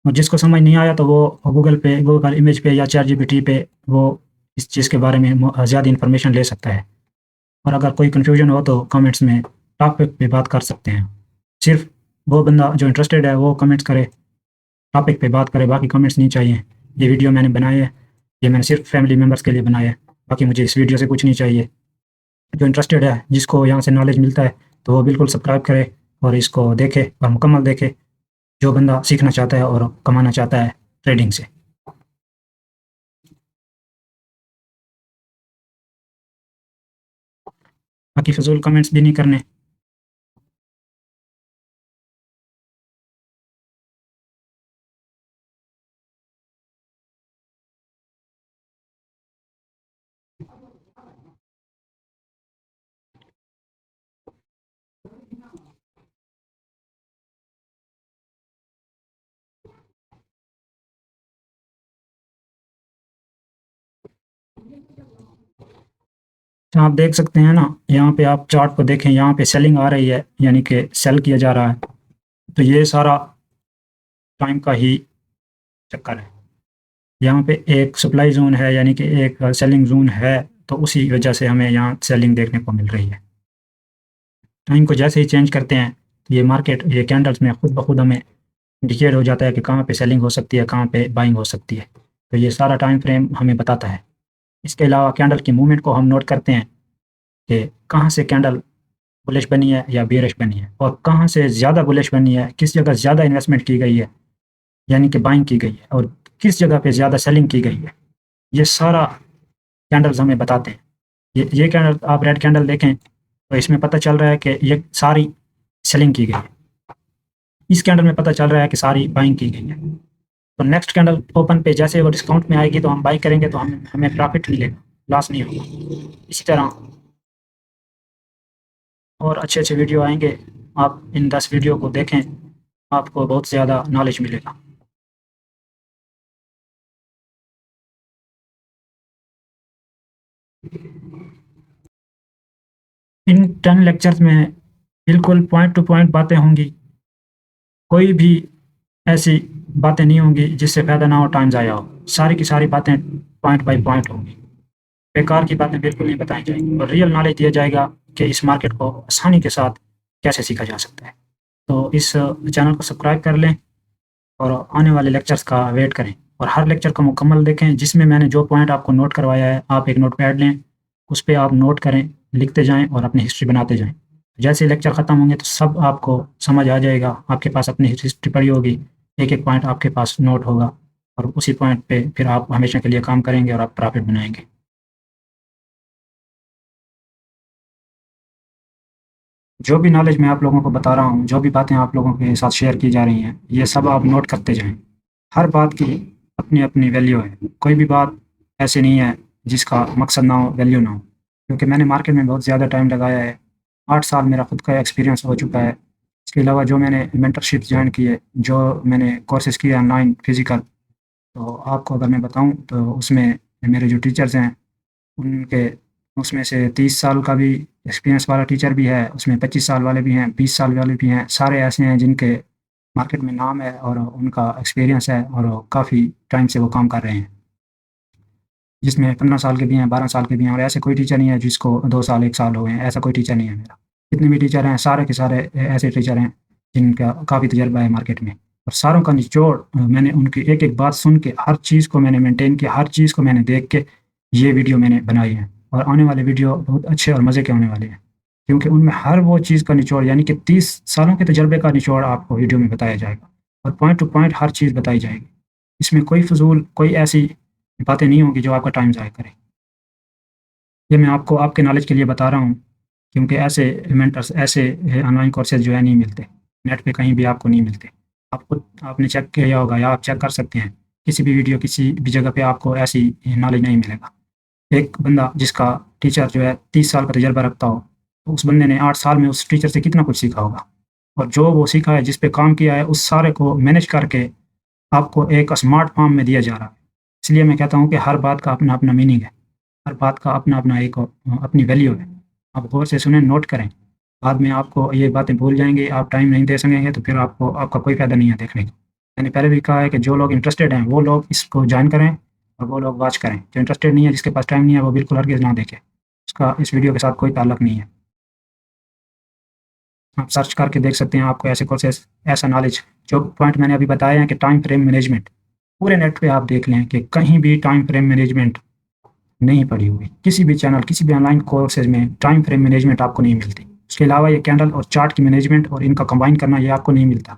और जिसको समझ नहीं आया तो वो गूगल पे, गूगल इमेज पे या चैटजीपीटी पे वो इस चीज़ के बारे में ज़्यादा इन्फॉर्मेशन ले सकता है। और अगर कोई कन्फ्यूजन हो तो कमेंट्स में टॉपिक पे बात कर सकते हैं। सिर्फ वो बंदा जो इंटरेस्टेड है वो कमेंट्स करे, टॉपिक पे बात करे, बाकी कमेंट्स नहीं चाहिए। ये वीडियो मैंने बनाई है, ये मैंने सिर्फ फैमिली मेम्बर्स के लिए बनाया है, बाकी मुझे इस वीडियो से कुछ नहीं चाहिए। जो इंटरेस्टेड है, जिसको यहाँ से नॉलेज मिलता है, तो वो बिल्कुल सब्सक्राइब करे और इसको देखे और मुकम्मल देखे, जो बंदा सीखना चाहता है और कमाना चाहता है ट्रेडिंग से। बाकी फ़िज़ूल कमेंट्स भी नहीं करने। तो आप देख सकते हैं ना, यहाँ पे आप चार्ट को देखें, यहाँ पे सेलिंग आ रही है, यानी कि सेल किया जा रहा है। तो ये सारा टाइम का ही चक्कर है। यहाँ पे एक सप्लाई ज़ोन है, यानी कि एक सेलिंग ज़ोन है, तो उसी वजह से हमें यहाँ सेलिंग देखने को मिल रही है। टाइम को जैसे ही चेंज करते हैं, ये मार्केट, ये कैंडल्स में खुद ब खुद हमें इंडिकेट हो जाता है कि कहाँ पे सेलिंग हो सकती है, कहाँ पे बाइंग हो सकती है। तो ये सारा टाइम फ्रेम हमें बताता है। इसके अलावा कैंडल की मूवमेंट को हम नोट करते हैं कि कहाँ से कैंडल बुलिश बनी है या बेयरिश बनी है, और कहाँ से ज़्यादा बुलिश बनी है, किस जगह ज़्यादा इन्वेस्टमेंट की गई है, यानी कि बाइंग की गई है, और किस जगह पे ज़्यादा सेलिंग की गई है। ये सारा कैंडल्स हमें बताते हैं। ये कैंडल, आप रेड कैंडल देखें तो इसमें पता चल रहा है कि ये सारी सेलिंग की गई है। इस कैंडल में पता चल रहा है कि सारी बाइंग की गई है। तो नेक्स्ट कैंडल ओपन पे जैसे वो डिस्काउंट में आएगी तो हम बाई करेंगे, तो हमें प्रॉफिट मिलेगा, लॉस नहीं होगा। इसी तरह और अच्छे वीडियो आएंगे, आप इन 10 वीडियो को देखें, आपको बहुत ज़्यादा नॉलेज मिलेगा। इन 10 लेक्चर्स में बिल्कुल पॉइंट टू पॉइंट बातें होंगी, कोई भी ऐसी बातें नहीं होंगी जिससे फ़ायदा ना हो, टाइम ज़ाया हो। सारी की सारी बातें पॉइंट बाय पॉइंट होंगी। बेकार की बातें बिल्कुल नहीं बताई जाएंगी और रियल नॉलेज दिया जाएगा कि इस मार्केट को आसानी के साथ कैसे सीखा जा सकता है। तो इस चैनल को सब्सक्राइब कर लें और आने वाले लेक्चर्स का वेट करें, और हर लेक्चर को मुकम्मल देखें, जिसमें मैंने जो पॉइंट आपको नोट करवाया है, आप एक नोटपैड लें, उस पे आप नोट करें, लिखते जाएँ और अपनी हिस्ट्री बनाते जाएँ। जैसे ही लेक्चर ख़त्म होंगे तो सब आपको समझ आ जाएगा, आपके पास अपनी हिस्ट्री पड़ी होगी, एक-एक पॉइंट आपके पास नोट होगा, और उसी पॉइंट पे फिर आप हमेशा के लिए काम करेंगे और आप प्रॉफ़िट बनाएँगे। जो भी नॉलेज मैं आप लोगों को बता रहा हूँ, जो भी बातें आप लोगों के साथ शेयर की जा रही हैं, ये सब आप नोट करते जाएँ। हर बात की अपनी-अपनी वैल्यू है। कोई भी बात ऐसी नहीं है जिसका मकसद ना हो, वैल्यू ना हो। क्योंकि मैंने मार्केट में बहुत ज़्यादा टाइम लगाया है। 8 साल मेरा खुद का एक्सपीरियंस हो चुका है। इसके अलावा जो मैंने मेंटरशिप जॉइन की है, जो मैंने कोर्सेज़ किए ऑनलाइन फिज़िकल, तो आपको अगर मैं बताऊँ तो उसमें मेरे जो टीचर्स हैं, उनके उसमें से 30 साल का भी एक्सपीरियंस वाला टीचर भी है, उसमें 25 साल वाले भी हैं, 20 साल वाले भी हैं। सारे ऐसे हैं जिनके मार्केट में नाम है और उनका एक्सपीरियंस है और काफ़ी टाइम से वो काम कर रहे हैं। जिसमें 15 साल के भी हैं, 12 साल के भी हैं, और ऐसे कोई टीचर नहीं है जिसको 2 साल, 1 साल हुए हैं, ऐसा कोई टीचर नहीं है मेरा। जितने भी टीचर हैं, सारे के सारे ऐसे टीचर हैं जिनका काफ़ी तजुर्बा है मार्केट में, और सारों का निचोड़ मैंने उनकी एक-एक बात सुन के, हर चीज़ को मैंने मेंटेन किया, हर चीज़ को मैंने देख के ये वीडियो मैंने बनाई है, और आने वाले वीडियो बहुत अच्छे और मज़े के होने वाले हैं। क्योंकि उनमें हर वो चीज़ का निचोड़ यानी कि 30 सालों के तजर्बे का निचोड़ आपको वीडियो में बताया जाएगा और पॉइंट टू पॉइंट हर चीज़ बताई जाएगी। इसमें कोई फ़िज़ूल, कोई ऐसी बातें नहीं होंगी जो आपका टाइम ज़ाया करें। ये मैं आपको आपके नॉलेज के लिए बता रहा हूँ, क्योंकि ऐसे मेंटर्स, ऐसे ऑनलाइन कोर्सेज़ जो है नहीं मिलते। नेट पे कहीं भी आपको नहीं मिलते। आपने चेक किया होगा या आप चेक कर सकते हैं, किसी भी वीडियो, किसी भी जगह पे आपको ऐसी नॉलेज नहीं मिलेगा। एक बंदा जिसका टीचर जो है 30 साल का तजुर्बा रखता हो, तो उस बंदे ने 8 साल में उस टीचर से कितना कुछ सीखा होगा और जो वो सीखा है, जिस पे काम किया है, उस सारे को मैनेज करके आपको एक स्मार्ट फॉर्म में दिया जा रहा है। इसलिए मैं कहता हूँ कि हर बात का अपना-अपना मीनिंग है। हर बात का अपना-अपना एक अपनी वैल्यू है। आप गौर से सुनें, नोट करें। बाद में आपको ये बातें भूल जाएँगे, आप टाइम नहीं दे सकेंगे, तो फिर आपका कोई फ़ायदा नहीं है देखने का। मैंने पहले भी कहा है कि जो लोग इंटरेस्टेड हैं, वो लोग इसको जॉइन करें और वो लोग वॉच करें। जो इंटरेस्टेड नहीं है, जिसके पास टाइम नहीं है, वो बिल्कुल हरगिज़ ना देखे। उसका इस वीडियो के साथ कोई ताल्लुक नहीं है। आप सर्च करके देख सकते हैं, आपको ऐसे कोर्सेज़, ऐसा नॉलेज, जो पॉइंट मैंने अभी बताए हैं कि टाइम फ्रेम मैनेजमेंट, पूरे नेट पे आप देख लें कि कहीं भी टाइम फ्रेम मैनेजमेंट नहीं पड़ी हुई। किसी भी चैनल, किसी भी ऑनलाइन कोर्सेज़ में टाइम फ्रेम मैनेजमेंट आपको नहीं मिलती। उसके अलावा ये कैंडल और चार्ट की मैनेजमेंट और इनका कंबाइन करना, ये आपको नहीं मिलता।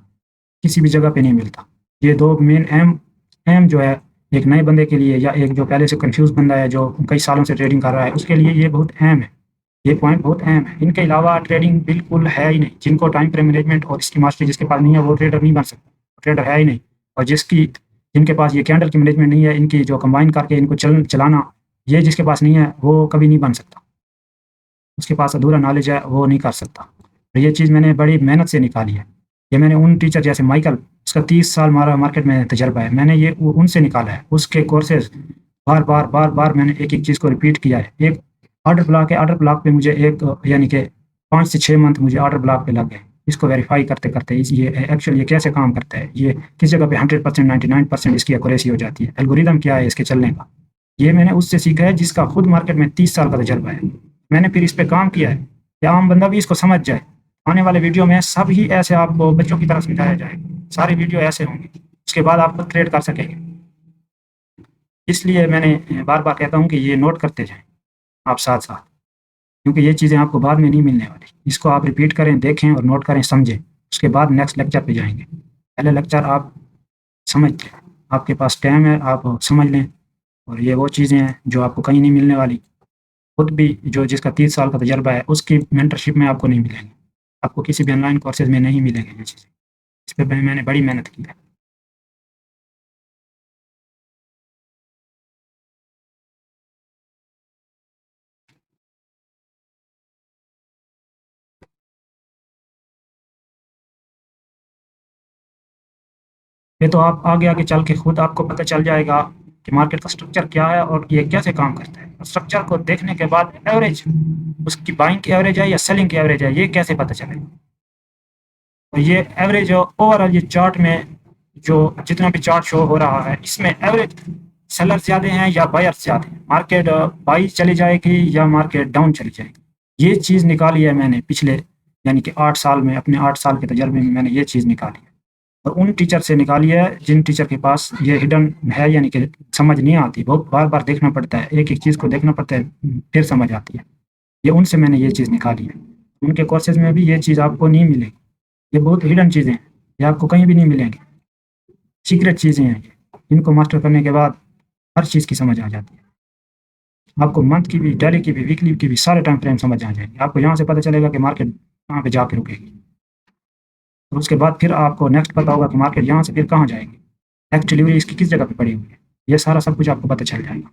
किसी भी जगह पे नहीं मिलता। ये 2 मेन अहम अहम जो है, एक नए बंदे के लिए या एक जो पहले से कन्फ्यूज़ बंदा है, जो कई सालों से ट्रेडिंग कर रहा है, उसके लिए ये बहुत अहम है। ये पॉइंट बहुत अहम है। इनके अलावा ट्रेडिंग बिल्कुल है ही नहीं। जिनको टाइम फ्रेम मैनेजमेंट और इसकी मास्टरी जिसके पास नहीं है, वो ट्रेडर नहीं बन सकता। ट्रेडर है ही नहीं। और जिनके पास ये कैंडल की मैनेजमेंट नहीं है, इनकी जो कंबाइन करके इनको चलाना, ये जिसके पास नहीं है, वो कभी नहीं बन सकता। उसके पास अधूरा नॉलेज है, वो नहीं कर सकता। तो ये चीज़ मैंने बड़ी मेहनत से निकाली है। ये मैंने उन टीचर जैसे माइकल, उसका 30 साल हमारा मार्केट में तजर्बा है। मैंने ये उनसे निकाला है। उसके कोर्सेज़ बार-बार, बार-बार मैंने एक-एक चीज़ को रिपीट किया है। एक ऑर्डर ब्लॉक है, ऑर्डर ब्लॉक पे मुझे यानी कि 5 से 6 मंथ मुझे ऑर्डर ब्लॉक पे लग गए। इसको वेरीफ़ाई करते-करते ये एक्चुअली ये कैसे काम करता है? ये किस जगह पे 100% 99% इसकी एक्यूरेसी हो जाती है? एल्गोरिदम क्या है इसके चलने का? ये मैंने उससे सीखा है जिसका खुद मार्केट में 30 साल का तजर्बा है। मैंने फिर इस पे काम किया है कि आम बंदा भी इसको समझ जाए। आने वाले वीडियो में सब ही ऐसे आपको बच्चों की तरह समझाया जाएगा। सारे वीडियो ऐसे होंगे, उसके बाद आप खुद ट्रेड कर सकेंगे। इसलिए मैंने बार-बार कहता हूँ कि ये नोट करते जाएँ आप साथ-साथ, क्योंकि ये चीज़ें आपको बाद में नहीं मिलने वाली। इसको आप रिपीट करें, देखें और नोट करें, समझें। उसके बाद नेक्स्ट लेक्चर पे जाएँगे। पहले लेक्चर आप समझ लें, आपके पास टाइम है, आप समझ लें, और ये वो चीज़ें हैं जो आपको कहीं नहीं मिलने वाली। खुद भी जो जिसका 30 साल का तजर्बा है, उसकी मेंटरशिप में आपको नहीं मिलेंगे। आपको किसी भी ऑनलाइन कोर्सेज़ में नहीं मिलेंगे ये चीज़ें। इस पे मैंने बड़ी मेहनत की है। ये तो आप आगे-आगे चल के खुद आपको पता चल जाएगा कि मार्केट का स्ट्रक्चर क्या है और ये कैसे काम करता है। स्ट्रक्चर को देखने के बाद एवरेज, उसकी बाइंग की एवरेज है या सेलिंग की एवरेज है, ये कैसे पता चलेगा? और ये एवरेज ओवरऑल ये चार्ट में जो जितना भी चार्ट शो हो रहा है, इसमें एवरेज सेलर ज़्यादा हैं या बायर्स ज़्यादा हैं? मार्केट बाई चली जाएगी या मार्केट डाउन चली जाएगी? ये चीज़ निकाली है मैंने पिछले यानी कि 8 साल में, अपने 8 साल के तजर्बे में मैंने ये चीज़ निकाली है। और उन टीचर से निकाली है जिन टीचर के पास ये हिडन है, यानी कि समझ नहीं आती, बहुत बार-बार देखना पड़ता है, एक-एक चीज़ को देखना पड़ता है, फिर समझ आती है। ये उनसे मैंने ये चीज़ निकाली है। उनके कोर्सेज़ में भी ये चीज़ आपको नहीं मिलेगी। ये बहुत हिडन चीज़ें हैं, ये आपको कहीं भी नहीं मिलेंगी। सीक्रेट चीज़ें हैं ये। इनको मास्टर करने के बाद हर चीज़ की समझ आ जाती है। आपको मंथ की भी, डेली की भी, वीकली की भी सारे टाइम फ्रेम समझ आ जाएँगे। आपको यहाँ से पता चलेगा कि मार्केट कहाँ पे जाके रुकेगी। और उसके बाद फिर आपको नेक्स्ट पता होगा कि मार्केट यहाँ से फिर कहाँ जाएगी। नेक्स्ट डिलीवरी इसकी किस जगह पे पड़ी हुई है। ये सारा सब कुछ आपको पता चल जाएगा।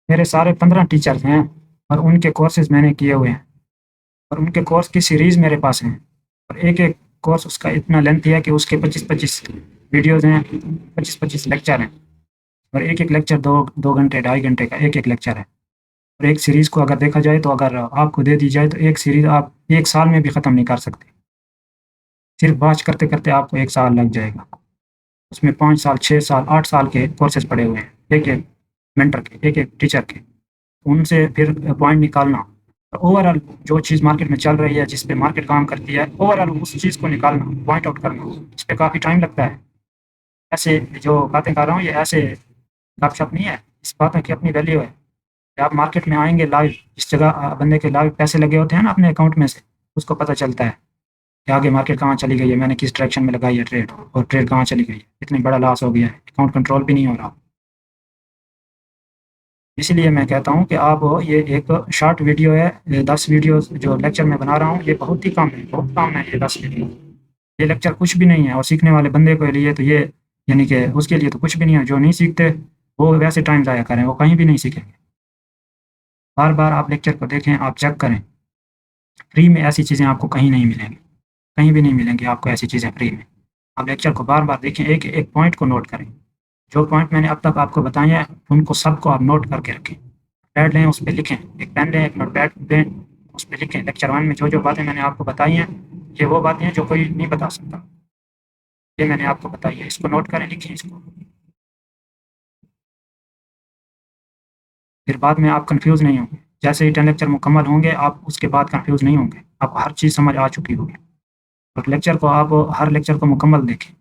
मेरे सारे 15 टीचर्स हैं और उनके कोर्सेज़ मैंने किए हुए हैं और उनके कोर्स की सीरीज़ मेरे पास हैं और एक-एक कोर्स उसका इतना लेंथी है कि उसके 25-25 वीडियोज़ हैं, 25-25 लेक्चर हैं और एक-एक लेक्चर 2 घंटे, ढाई घंटे का एक-एक लेक्चर है। और एक सीरीज़ को अगर देखा जाए, तो अगर आपको दे दी जाए, तो एक सीरीज़ आप 1 साल में भी ख़त्म नहीं कर सकते। सिर्फ़ वॉच करते-करते आपको 1 साल लग जाएगा। उसमें 5 साल, 6 साल, 8 साल के कोर्सेज़ पड़े हुए हैं, एक-एक मेंटर के, एक-एक टीचर के। उनसे फिर पॉइंट निकालना, ओवरऑल जो चीज़ मार्केट में चल रही है, जिस पे मार्केट काम करती है, ओवरऑल उस चीज़ को निकालना, पॉइंट आउट करना, इस पे काफ़ी टाइम लगता है। ऐसे जो बातें कर रहा हूँ, ये ऐसे गप-शप नहीं है, इस बातों की अपनी वैल्यू है। आप मार्केट में आएंगे लाइव, इस जगह बंदे के लाइव पैसे लगे होते हैं ना अपने अकाउंट में से, उसको पता चलता है कि आगे मार्केट कहाँ चली गई है, मैंने किस डायरेक्शन में लगाई है ट्रेड, और ट्रेड कहाँ चली गई है, इतनी बड़ा लॉस हो गया है, अकाउंट कंट्रोल भी नहीं हो रहा। इसीलिए मैं कहता हूँ कि आप ये एक शॉर्ट वीडियो है, 10 वीडियो जो लेक्चर मैं बना रहा हूँ ये बहुत ही कम है, बहुत कम है ये 10 वीडियो। ये लेक्चर कुछ भी नहीं है, और सीखने वाले बंदे के लिए तो ये, यानी कि उसके लिए तो कुछ भी नहीं है। जो नहीं सीखते वो वैसे टाइम ज़ाया करें, वो कहीं भी नहीं सीखेंगे। बार बार आप लेक्चर को देखें, आप चेक करें, फ्री में ऐसी चीज़ें आपको कहीं नहीं मिलेंगी, कहीं भी नहीं मिलेंगी आपको ऐसी चीज़ें फ्री में। आप लेक्चर को बार बार देखें, एक एक पॉइंट को नोट करें। जो पॉइंट मैंने अब तक आपको बताए हैं उनको सबको आप नोट करके रखें, पैड लें, उस पे लिखें, एक पेन लें, एक नोटपैड लें, उस पे लिखें। लेक्चर 1 में जो बातें मैंने आपको बताई हैं, ये वो बातें हैं जो कोई नहीं बता सकता, ये मैंने आपको बताई है, इसको नोट करें, लिखें इसको। फिर बाद में आप कन्फ्यूज़ नहीं होंगे, जैसे ही 10 लेक्चर मुकम्मल होंगे आप उसके बाद कन्फ्यूज़ नहीं होंगे, आपको हर चीज़ समझ आ चुकी होगी। और लेक्चर को आप हर लेक्चर को मुकम्मल देखें,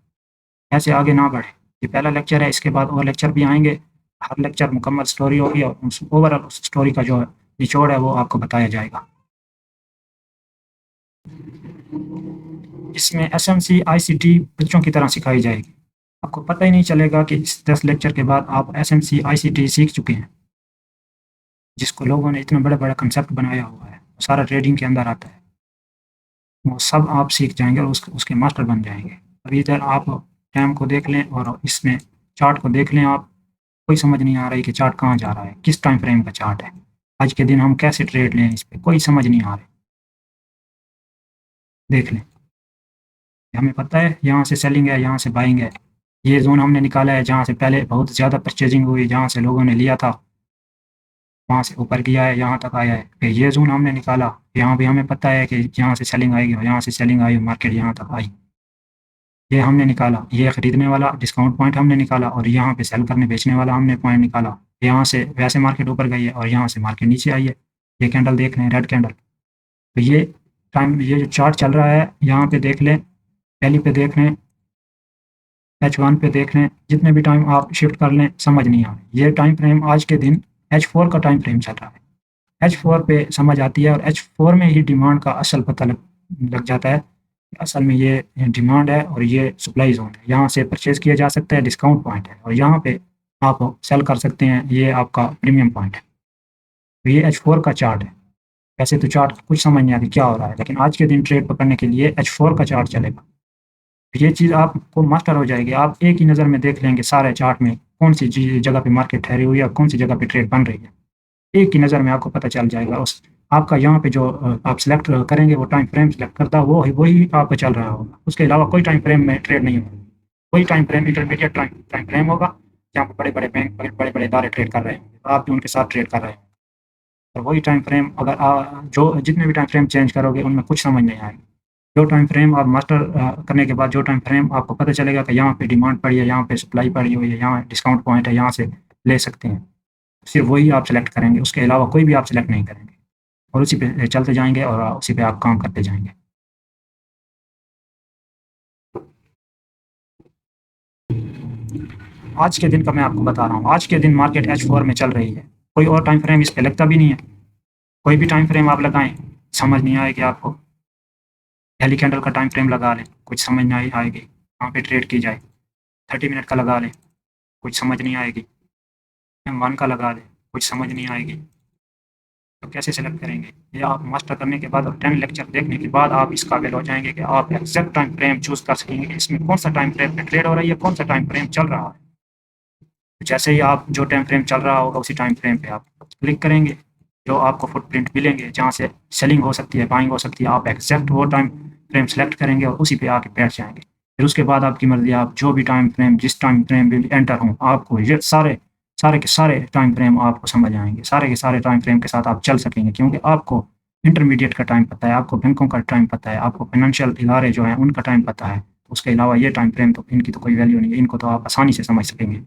ऐसे आगे ना बढ़ें। ये पहला लेक्चर है, इसके बाद और लेक्चर भी आएँगे, हर लेक्चर मुकम्मल स्टोरी होगी, और उस ओवरऑल उस स्टोरी का जो निचोड़ है वो आपको बताया जाएगा। इसमें एसएमसी, आईसीटी बच्चों की तरह सिखाई जाएगी। आपको पता ही नहीं चलेगा कि इस 10 लेक्चर के बाद आप एसएमसी, आईसीटी सीख चुके हैं, जिसको लोगों ने इतना बड़ा-बड़ा कंसेप्ट बनाया हुआ है, सारा ट्रेडिंग के अंदर आता है। वो सब आप सीख जाएँगे और उसके मास्टर बन जाएँगे। अभी इधर आप टाइम को देख लें और इसमें चार्ट को देख लें आप, कोई समझ नहीं आ रही कि चार्ट कहाँ जा रहा है, किस टाइम फ्रेम का चार्ट है। आज के दिन हम कैसे ट्रेड लें, इस पे कोई समझ नहीं आ रही। देख लें, हमें पता है यहाँ से सेलिंग है, यहाँ से बाइंग है। ये ज़ोन हमने निकाला है जहाँ से पहले बहुत ज़्यादा परचेजिंग हुई, जहाँ से लोगों ने लिया था, वहाँ से ऊपर गया है, यहाँ तक आया है। फिर ये ज़ोन हमने निकाला, यहाँ भी हमें पता है कि यहाँ से सेलिंग आएगी और यहाँ से सेलिंग आई, मार्केट यहाँ तक आई। ये हमने निकाला, ये खरीदने वाला डिस्काउंट पॉइंट हमने निकाला, और यहाँ पे सेल करने बेचने वाला हमने पॉइंट निकाला। यहाँ से वैसे मार्केट ऊपर गई है और यहाँ से मार्केट नीचे आई है। ये कैंडल देख लें, रेड कैंडल। तो ये टाइम, ये जो चार्ट चल रहा है यहाँ पे देख लें, पहली पे देख लें, H1 पे देख लें, जितने भी टाइम आप शिफ्ट कर लें समझ नहीं आ रही। ये टाइम फ्रेम आज के दिन H4 का टाइम फ्रेम चल रहा है, H4 पे समझ आती है, और H4 में ही डिमांड का असल पता लग जाता है। असल में ये डिमांड है और ये सप्लाई जोन है, यहाँ से परचेज किया जा सकता है, डिस्काउंट पॉइंट है, और यहाँ पे आप सेल कर सकते हैं, ये आपका प्रीमियम पॉइंट है। तो ये H4 का चार्ट है। वैसे तो चार्ट कुछ समझ नहीं आती क्या हो रहा है, लेकिन आज के दिन ट्रेड पकड़ने के लिए H4 का चार्ट चलेगा। ये चीज़ आपको मास्टर हो जाएगी, आप एक ही नज़र में देख लेंगे सारे चार्ट में कौन सी जगह पे मार्केट ठहरी हुई है और कौन सी जगह पे ट्रेड बन रही है। एक ही नज़र में आपको पता चल जाएगा। उस आपका यहाँ पे जो आप सेलेक्ट करेंगे, वो टाइम फ्रेम सेलेक्ट करता है, वो वही आपका चल रहा होगा, उसके अलावा कोई टाइम फ्रेम में ट्रेड नहीं होगा। कोई time frame intermediate time frame होगा, जहाँ पे बड़े-बड़े बैंक, बड़े-बड़े इदारे ट्रेड कर रहे हैं, आप भी उनके साथ ट्रेड कर रहे हैं। और वही टाइम फ्रेम अगर जो जितने भी टाइम फ्रेम चेंज करोगे उनमें कुछ समझ नहीं आएगी। जो टाइम फ्रेम आप मास्टर करने के बाद, जो टाइम फ्रेम आपको पता चलेगा कि यहाँ पे डिमांड पड़ी है, यहाँ पे सप्लाई पड़ी हुई है, यहाँ डिस्काउंट पॉइंट है, यहाँ से ले सकते हैं, सिर्फ वही आप सेलेक्ट करेंगे, उसके अलावा कोई भी आप सेलेक्ट नहीं करेंगे, और उसी पे चलते जाएंगे और उसी पे आप काम करते जाएंगे। आज के दिन का मैं आपको बता रहा हूँ, आज के दिन मार्केट H4 में चल रही है, कोई और टाइम फ्रेम इस पे लगता भी नहीं है। कोई भी टाइम फ्रेम आप लगाएं समझ नहीं आएगी आपको। पहली कैंडल का टाइम फ्रेम लगा लें, कुछ समझ नहीं आएगी, कहाँ पे ट्रेड की जाए। 30 मिनट का लगा लें, कुछ समझ नहीं आएगी। M1 का लगा लें, कुछ समझ नहीं आएगी। तो कैसे सेलेक्ट करेंगे? ये आप मास्टर करने के बाद और 10 लेक्चर देखने के बाद आप इस काबिल हो जाएंगे कि आप एग्जैक्ट टाइम फ्रेम चूज कर सकेंगे, इसमें कौन सा टाइम फ्रेम पे ट्रेड हो रही है, कौन सा टाइम फ्रेम चल रहा है। तो जैसे ही आप जो टाइम फ्रेम चल रहा होगा उसी टाइम फ्रेम पे आप क्लिक करेंगे, जो आपको फुटप्रिंट मिलेंगे जहाँ से सेलिंग हो सकती है, बाइंग हो सकती है, आप एग्जैक्ट वो टाइम फ्रेम सेलेक्ट करेंगे और उसी पे आके बैठ जाएंगे। फिर उसके बाद आपकी मर्जी, आप जो भी टाइम फ्रेम, जिस टाइम फ्रेम में एंटर हों, आपको ये सारे सारे के सारे टाइम फ्रेम आपको समझ आएंगे, सारे के सारे टाइम फ्रेम के साथ आप चल सकेंगे, क्योंकि आपको इंटरमीडिएट का टाइम पता है, आपको बैंकों का टाइम पता है, आपको फाइनेंशियल इदारे जो हैं उनका टाइम पता है। उसके अलावा ये टाइम फ्रेम तो इनकी तो कोई वैल्यू नहीं है, इनको तो आप आसानी से समझ सकेंगे,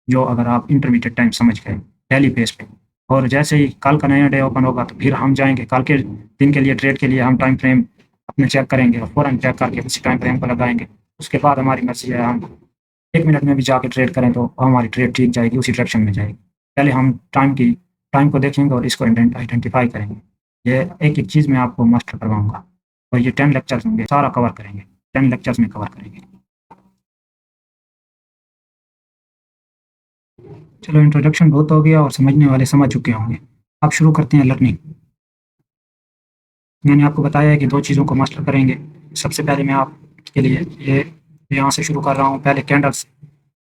जो अगर आप इंटरमीडिएट टाइम समझ गए डेली बेस पे। और जैसे ही कल का नया डे ओपन होगा तो फिर हम जाएंगे कल के दिन के लिए, ट्रेड के लिए हम टाइम फ्रेम अपने चेक करेंगे और फ़ौरन चेक करके उसी टाइम फ्रेम को लगाएंगे। उसके बाद हमारी मर्जी है, हम 1 मिनट में भी जाके ट्रेड करें तो हमारी ट्रेड ठीक जाएगी, उसी डायरेक्शन में जाएगी। पहले हम टाइम की टाइम को देखेंगे और इसको आइडेंटिफाई करेंगे। ये एक-एक चीज़ मैं आपको मास्टर करवाऊँगा और ये 10 लेक्चर्स होंगे, सारा कवर करेंगे, 10 लेक्चर्स में कवर करेंगे। चलो इंट्रोडक्शन बहुत हो गया और समझने वाले समझ चुके होंगे। अब शुरू करते हैं लर्निंग। मैंने आपको बताया है कि 2 चीज़ों को मास्टर करेंगे। सबसे पहले मैं आपके लिए ये यहाँ से शुरू कर रहा हूँ, पहले कैंडल्स।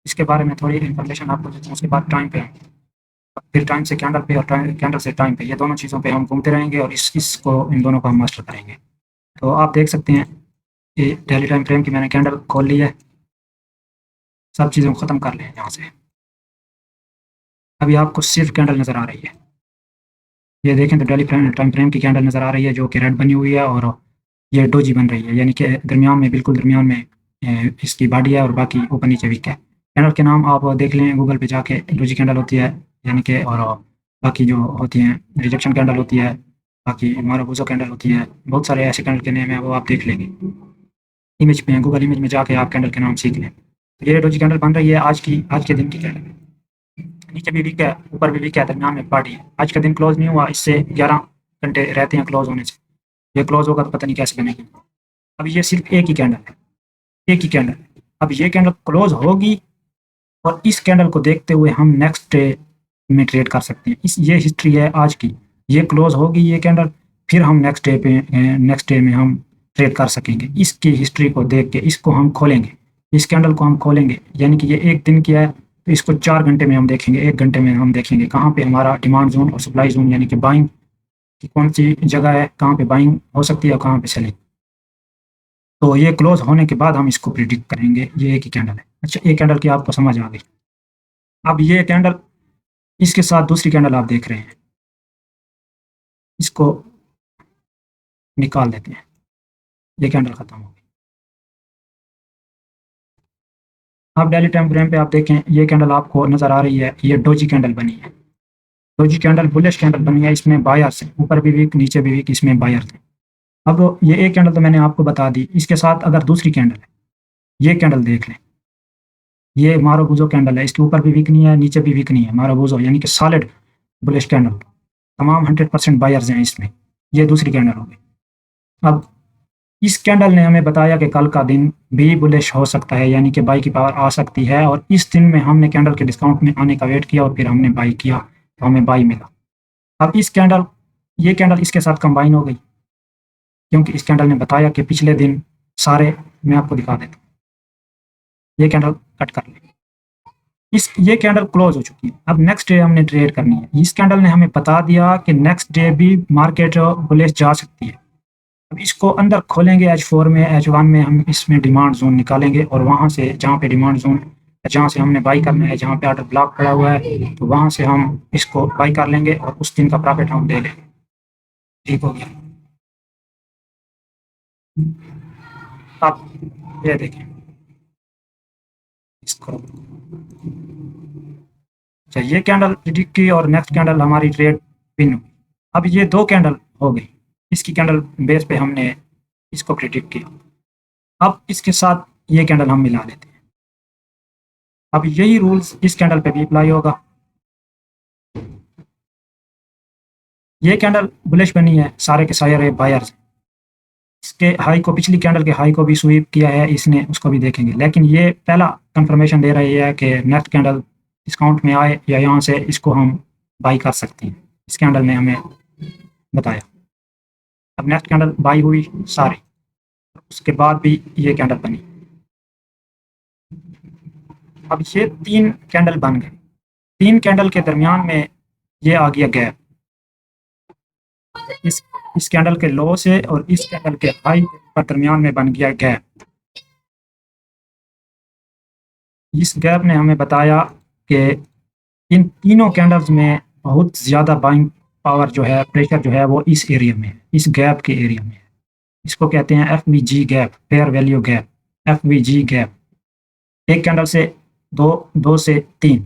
इसके बारे में थोड़ी इन्फॉर्मेशन आपको देता हूँ, उसके बाद टाइम पे फिर टाइम से कैंडल पे और कैंडल से टाइम पे, ये दोनों चीज़ों पे हम घूमते रहेंगे और इसको इन दोनों को हम मास्टर करेंगे। तो आप देख सकते हैं कि डेली टाइम फ्रेम की मैंने कैंडल खोल ली है। सब चीज़ों को ख़त्म कर लें यहाँ से। अभी आपको सिर्फ कैंडल नज़र आ रही है। ये देखें तो डेली टाइम फ्रेम की कैंडल नज़र आ रही है जो कि रेड बनी हुई है और ये डोजी बन रही है, यानी कि दरमियान में, बिल्कुल दरमियान में इसकी बॉडी है और बाकी ऊपर नीचे वीक है। कैंडल के नाम आप देख लें गूगल पे जाके, डोजी कैंडल होती है यानी कि, और बाकी जो होती हैं रिजेक्शन कैंडल होती है, बाकी मारुबुजो कैंडल होती है, बहुत सारे ऐसे कैंडल के नेम हैं, वो आप देख लेंगे। इमेज पे गूगल इमेज में जाके आप कैंडल के नाम सीख लें। तो ये डोजी कैंडल बन रही है आज के दिन की कैंडल। नीचे भी वीक है, ऊपर भी वीक है, दरमियान में बॉडी है। आज का दिन क्लोज नहीं हुआ, इससे 11 घंटे रहते हैं क्लोज होने से। ये क्लोज होगा तो पता नहीं कैसे बनेगी। अब ये सिर्फ एक ही कैंडल है, एक ही कैंडल। अब ये कैंडल क्लोज होगी और इस कैंडल को देखते हुए हम नेक्स्ट डे में ट्रेड कर सकते हैं। ये हिस्ट्री है आज की। ये क्लोज होगी ये कैंडल, फिर हम नेक्स्ट डे में हम ट्रेड कर सकेंगे। इसकी हिस्ट्री को देख के इसको हम खोलेंगे, इस कैंडल को हम खोलेंगे, यानी कि ये एक दिन की है तो इसको 4 घंटे में हम देखेंगे, 1 घंटे में हम देखेंगे कहाँ पे हमारा डिमांड जोन और सप्लाई जोन, यानी कि बाइंग की कौन सी जगह है, कहाँ पे बाइंग हो सकती है और कहाँ पे सेलिंग। तो ये क्लोज होने के बाद हम इसको प्रिडिक्ट करेंगे। ये एक ही कैंडल है। अच्छा, एक कैंडल की आपको समझ आ गई। अब ये कैंडल, इसके साथ दूसरी कैंडल आप देख रहे हैं, इसको निकाल देते हैं। ये कैंडल खत्म हो गई। अब डेली टाइम फ्रेम पे आप देखें, ये कैंडल आपको नज़र आ रही है, ये डोजी कैंडल बनी है। डोजी कैंडल बुलिश कैंडल बनी है, इसमें बायर्स हैं, ऊपर भी वीक नीचे भी वीक, इसमें बायर्स हैं। अब ये एक कैंडल तो मैंने आपको बता दी, इसके साथ अगर दूसरी कैंडल है, ये कैंडल देख लें, ये मारुबुजो कैंडल है, इसके ऊपर भी वीक नहीं है, नीचे भी वीक नहीं है, मारुबुजो यानी कि सॉलिड बुलिश कैंडल, तमाम 100% बायर्स हैं इसमें। ये दूसरी कैंडल हो गई। अब इस कैंडल ने हमें बताया कि कल का दिन भी बुलिश हो सकता है, यानी कि बाई की पावर आ सकती है, और इस दिन में हमने कैंडल के डिस्काउंट में आने का वेट किया और फिर हमने बाई किया तो हमें बाई मिला। अब ये कैंडल इसके साथ कंबाइन हो गई, क्योंकि इस कैंडल ने बताया कि पिछले दिन सारे, मैं आपको दिखा देता हूँ, ये कैंडल कट कर ले, ये कैंडल क्लोज हो चुकी है। अब नेक्स्ट डे हमने ट्रेड करनी है। इस कैंडल ने हमें बता दिया कि नेक्स्ट डे भी मार्केट बुलिश जा सकती है। अब इसको अंदर खोलेंगे, H4 में, H1 में हम इसमें डिमांड जोन निकालेंगे और वहाँ से जहाँ पे डिमांड जोन, जहाँ से हमने बाई करना है, जहाँ पे ऑर्डर ब्लॉक पड़ा हुआ है, तो वहाँ से हम इसको बाई कर लेंगे और उस दिन का प्रॉफिट हम ले लेंगे। ठीक हो गया। अब ये देखें इसको, अच्छा ये कैंडल प्रिडिक्ट की और नेक्स्ट कैंडल हमारी ट्रेड पिन हुई। अब ये 2 कैंडल हो गई, इसकी कैंडल बेस पे हमने इसको प्रिडिक्ट किया। अब इसके साथ ये कैंडल हम मिला लेते हैं। अब यही रूल्स इस कैंडल पे भी अप्लाई होगा। ये कैंडल बुलिश बनी है, सारे के सारे बायर्स, इसके हाई को, पिछली कैंडल के हाई को भी स्वीप किया है इसने, उसको भी देखेंगे, लेकिन ये पहला कंफर्मेशन दे रही है कि नेक्स्ट कैंडल डिस्काउंट में आए या यहाँ से इसको हम बाई कर सकते हैं। इस कैंडल ने हमें बताया। अब नेक्स्ट कैंडल बाई हुई सारी, उसके बाद भी ये कैंडल बनी। अब ये 3 कैंडल बन गए। 3 कैंडल के दरमियान में ये आ गया गैप, इस कैंडल के लो से और इस कैंडल के हाई पर दरमियान में बन गया गैप। इस गैप ने हमें बताया कि इन तीनों कैंडल्स में बहुत ज़्यादा बाइंग पावर जो है, प्रेशर जो है, वो इस एरिया में है, इस गैप के एरिया में है। इसको कहते हैं FVG gap, fair value gap, FVG gap. एक कैंडल से दो से 3,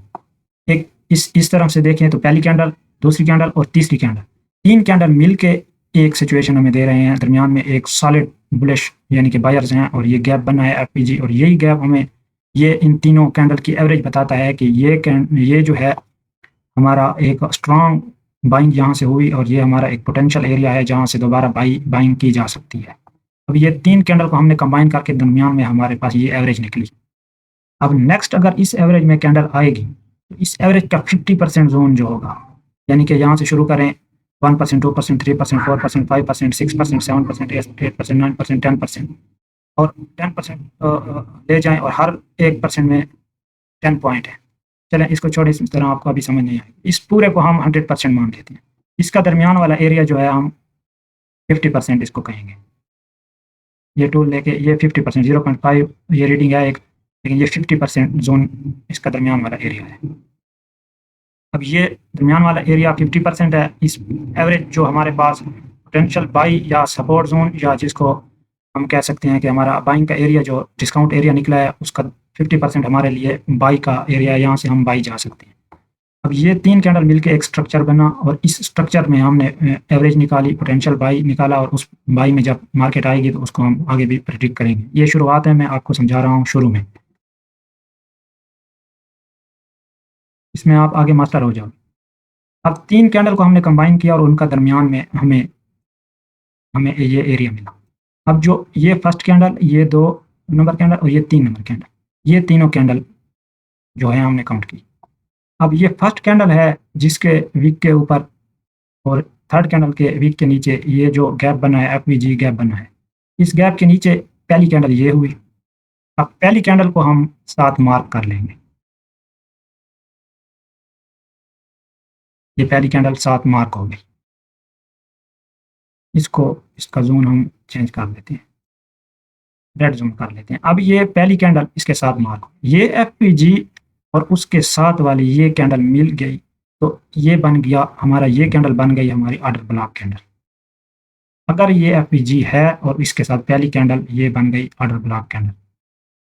एक इस तरफ से देखें तो पहली कैंडल, दूसरी कैंडल और तीसरी कैंडल, 3 कैंडल मिलके एक सिचुएशन हमें दे रहे हैं। दरमियान में एक सॉलिड बुलिश यानी कि बायर्स हैं और ये गैप बना है FVG, और यही गैप हमें ये इन तीनों कैंडल की एवरेज बताता है कि ये जो है हमारा एक स्ट्रॉन्ग बाइंग यहाँ से हुई और ये हमारा एक पोटेंशियल एरिया है जहाँ से दोबारा बाइंग की जा सकती है। अब ये 3 कैंडल को हमने कंबाइन करके दरमियान में हमारे पास ये एवरेज निकली। अब नेक्स्ट अगर इस एवरेज में कैंडल आएगी तो इस एवरेज का 50% जोन जो होगा, यानी कि यहाँ से शुरू करें 1%, 2%, 3%, 4%, 5%, 6%, 7%, 8%, 9%, 10% और 10% ले जाएं और हर 1% में 10 पॉइंट है। चलें इसको छोड़े, इस तरह आपको अभी समझ नहीं आएगी। इस पूरे को हम 100% मान लेते हैं। इसका दरमियान वाला एरिया जो है हम 50% इसको कहेंगे। ये टूल लेके ये 50% 0.5 ये रीडिंग है एक, लेकिन ये 50% जोन इसका दरमियान वाला एरिया है। अब ये दरमियान वाला एरिया 50% है। इस एवरेज जो हमारे पास पोटेंशियल बाई या सपोर्ट जोन या जिसको हम कह सकते हैं कि हमारा बाइंग का एरिया जो डिस्काउंट एरिया निकला है उसका 50% हमारे लिए बाई का एरिया, यहाँ से हम बाई जा सकते हैं। अब ये 3 कैंडल मिलके एक स्ट्रक्चर बना और इस स्ट्रक्चर में हमने एवरेज निकाली, पोटेंशियल बाई निकाला और उस बाई में जब मार्केट आएगी तो उसको हम आगे भी प्रेडिक्ट करेंगे। ये शुरुआत है, मैं आपको समझा रहा हूँ शुरू में, इसमें आप आगे मास्टर हो जाओ। अब 3 कैंडल को हमने कंबाइन किया और उनका दरमियान में हमें ये एरिया मिला। अब जो ये फर्स्ट कैंडल, ये 2 नंबर कैंडल और ये 3 नंबर कैंडल, ये तीनों कैंडल जो है हमने काउंट की। अब ये फर्स्ट कैंडल है जिसके वीक के ऊपर और थर्ड कैंडल के वीक के नीचे ये जो गैप बना है, एफवीजी गैप बना है, इस गैप के नीचे पहली कैंडल ये हुई। अब पहली कैंडल को हम साथ मार्क कर लेंगे, ये पहली कैंडल साथ मार्क हो गई। इसका जोन हम चेंज कर देते हैं, रेड जोन कर लेते हैं। अब ये पहली कैंडल इसके साथ मार्क, ये एफपीजी और उसके साथ वाली ये कैंडल मिल गई तो ये बन गया हमारा, ये कैंडल बन गई हमारी ऑर्डर ब्लॉक कैंडल। अगर ये एफवीजी है और इसके साथ पहली कैंडल ये बन गई ऑर्डर ब्लॉक कैंडल।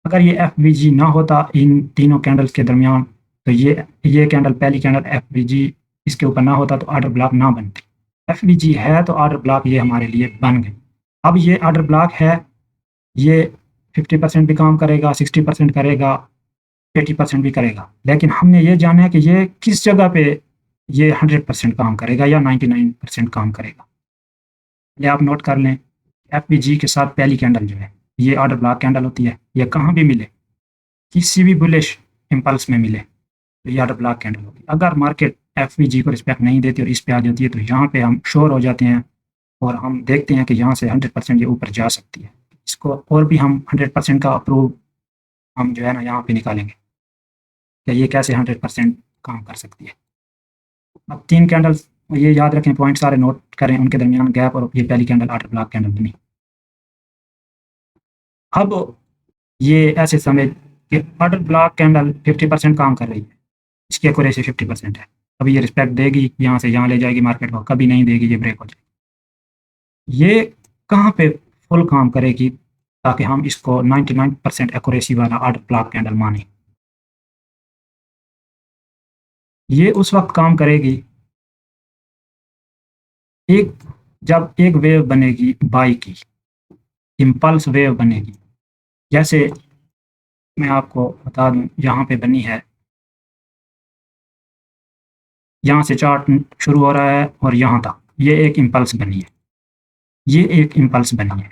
अगर ये एफवीजी ना होता इन तीनों कैंडल्स के दरमियान तो ये कैंडल पहली कैंडल एफवीजी इसके ऊपर ना होता तो ऑर्डर ब्लॉक ना बनती। एफवीजी है तो ऑर्डर ब्लॉक ये हमारे लिए बन गई। अब ये ऑर्डर ब्लॉक है, ये 50% भी काम करेगा, 60% करेगा, 80% भी करेगा, लेकिन हमने ये जाना है कि ये किस जगह पे ये 100% काम करेगा या 99% काम करेगा। ये आप नोट कर लें, एफवीजी के साथ पहली कैंडल जो है ये ऑर्डर ब्लॉक कैंडल होती है। ये कहाँ भी मिले, किसी भी बुलिश इम्पल्स में मिले तो ये ऑर्डर ब्लॉक कैंडल होगी। अगर मार्केट एफवीजी को रिस्पेक्ट नहीं देती और इस पे आ जाती है तो यहाँ पे हम श्योर हो जाते हैं और हम देखते हैं कि यहाँ से 100% ये ऊपर जा सकती है। इसको और भी हम 100% का अप्रूव हम जो है ना यहाँ पे निकालेंगे कि ये कैसे 100% काम कर सकती है। अब 3 कैंडल्स, ये याद रखें, पॉइंट सारे नोट करें, उनके दरमियान गैप और ये पहली कैंडल ऑर्डर ब्लॉक कैंडल बनी। अब ये ऐसे समझ कि ऑर्डर ब्लॉक कैंडल 50% काम कर रही है, इसकी एक्यूरेसी 50% है। कभी ये रिस्पेक्ट देगी, यहाँ से यहाँ ले जाएगी मार्केट को, कभी नहीं देगी, ये ब्रेक हो जाएगी। ये कहाँ पे फुल काम करेगी ताकि हम इसको 99% एक्यूरेसी वाला ऑर्डर ब्लॉक कैंडल माने। ये उस वक्त काम करेगी जब एक वेव बनेगी बाई की, इम्पल्स वेव बनेगी। जैसे मैं आपको बता दूं, यहाँ पे बनी है, यहाँ से चार्ट शुरू हो रहा है और यहाँ तक ये एक इम्पल्स बनी है, ये एक इम्पल्स बनी है।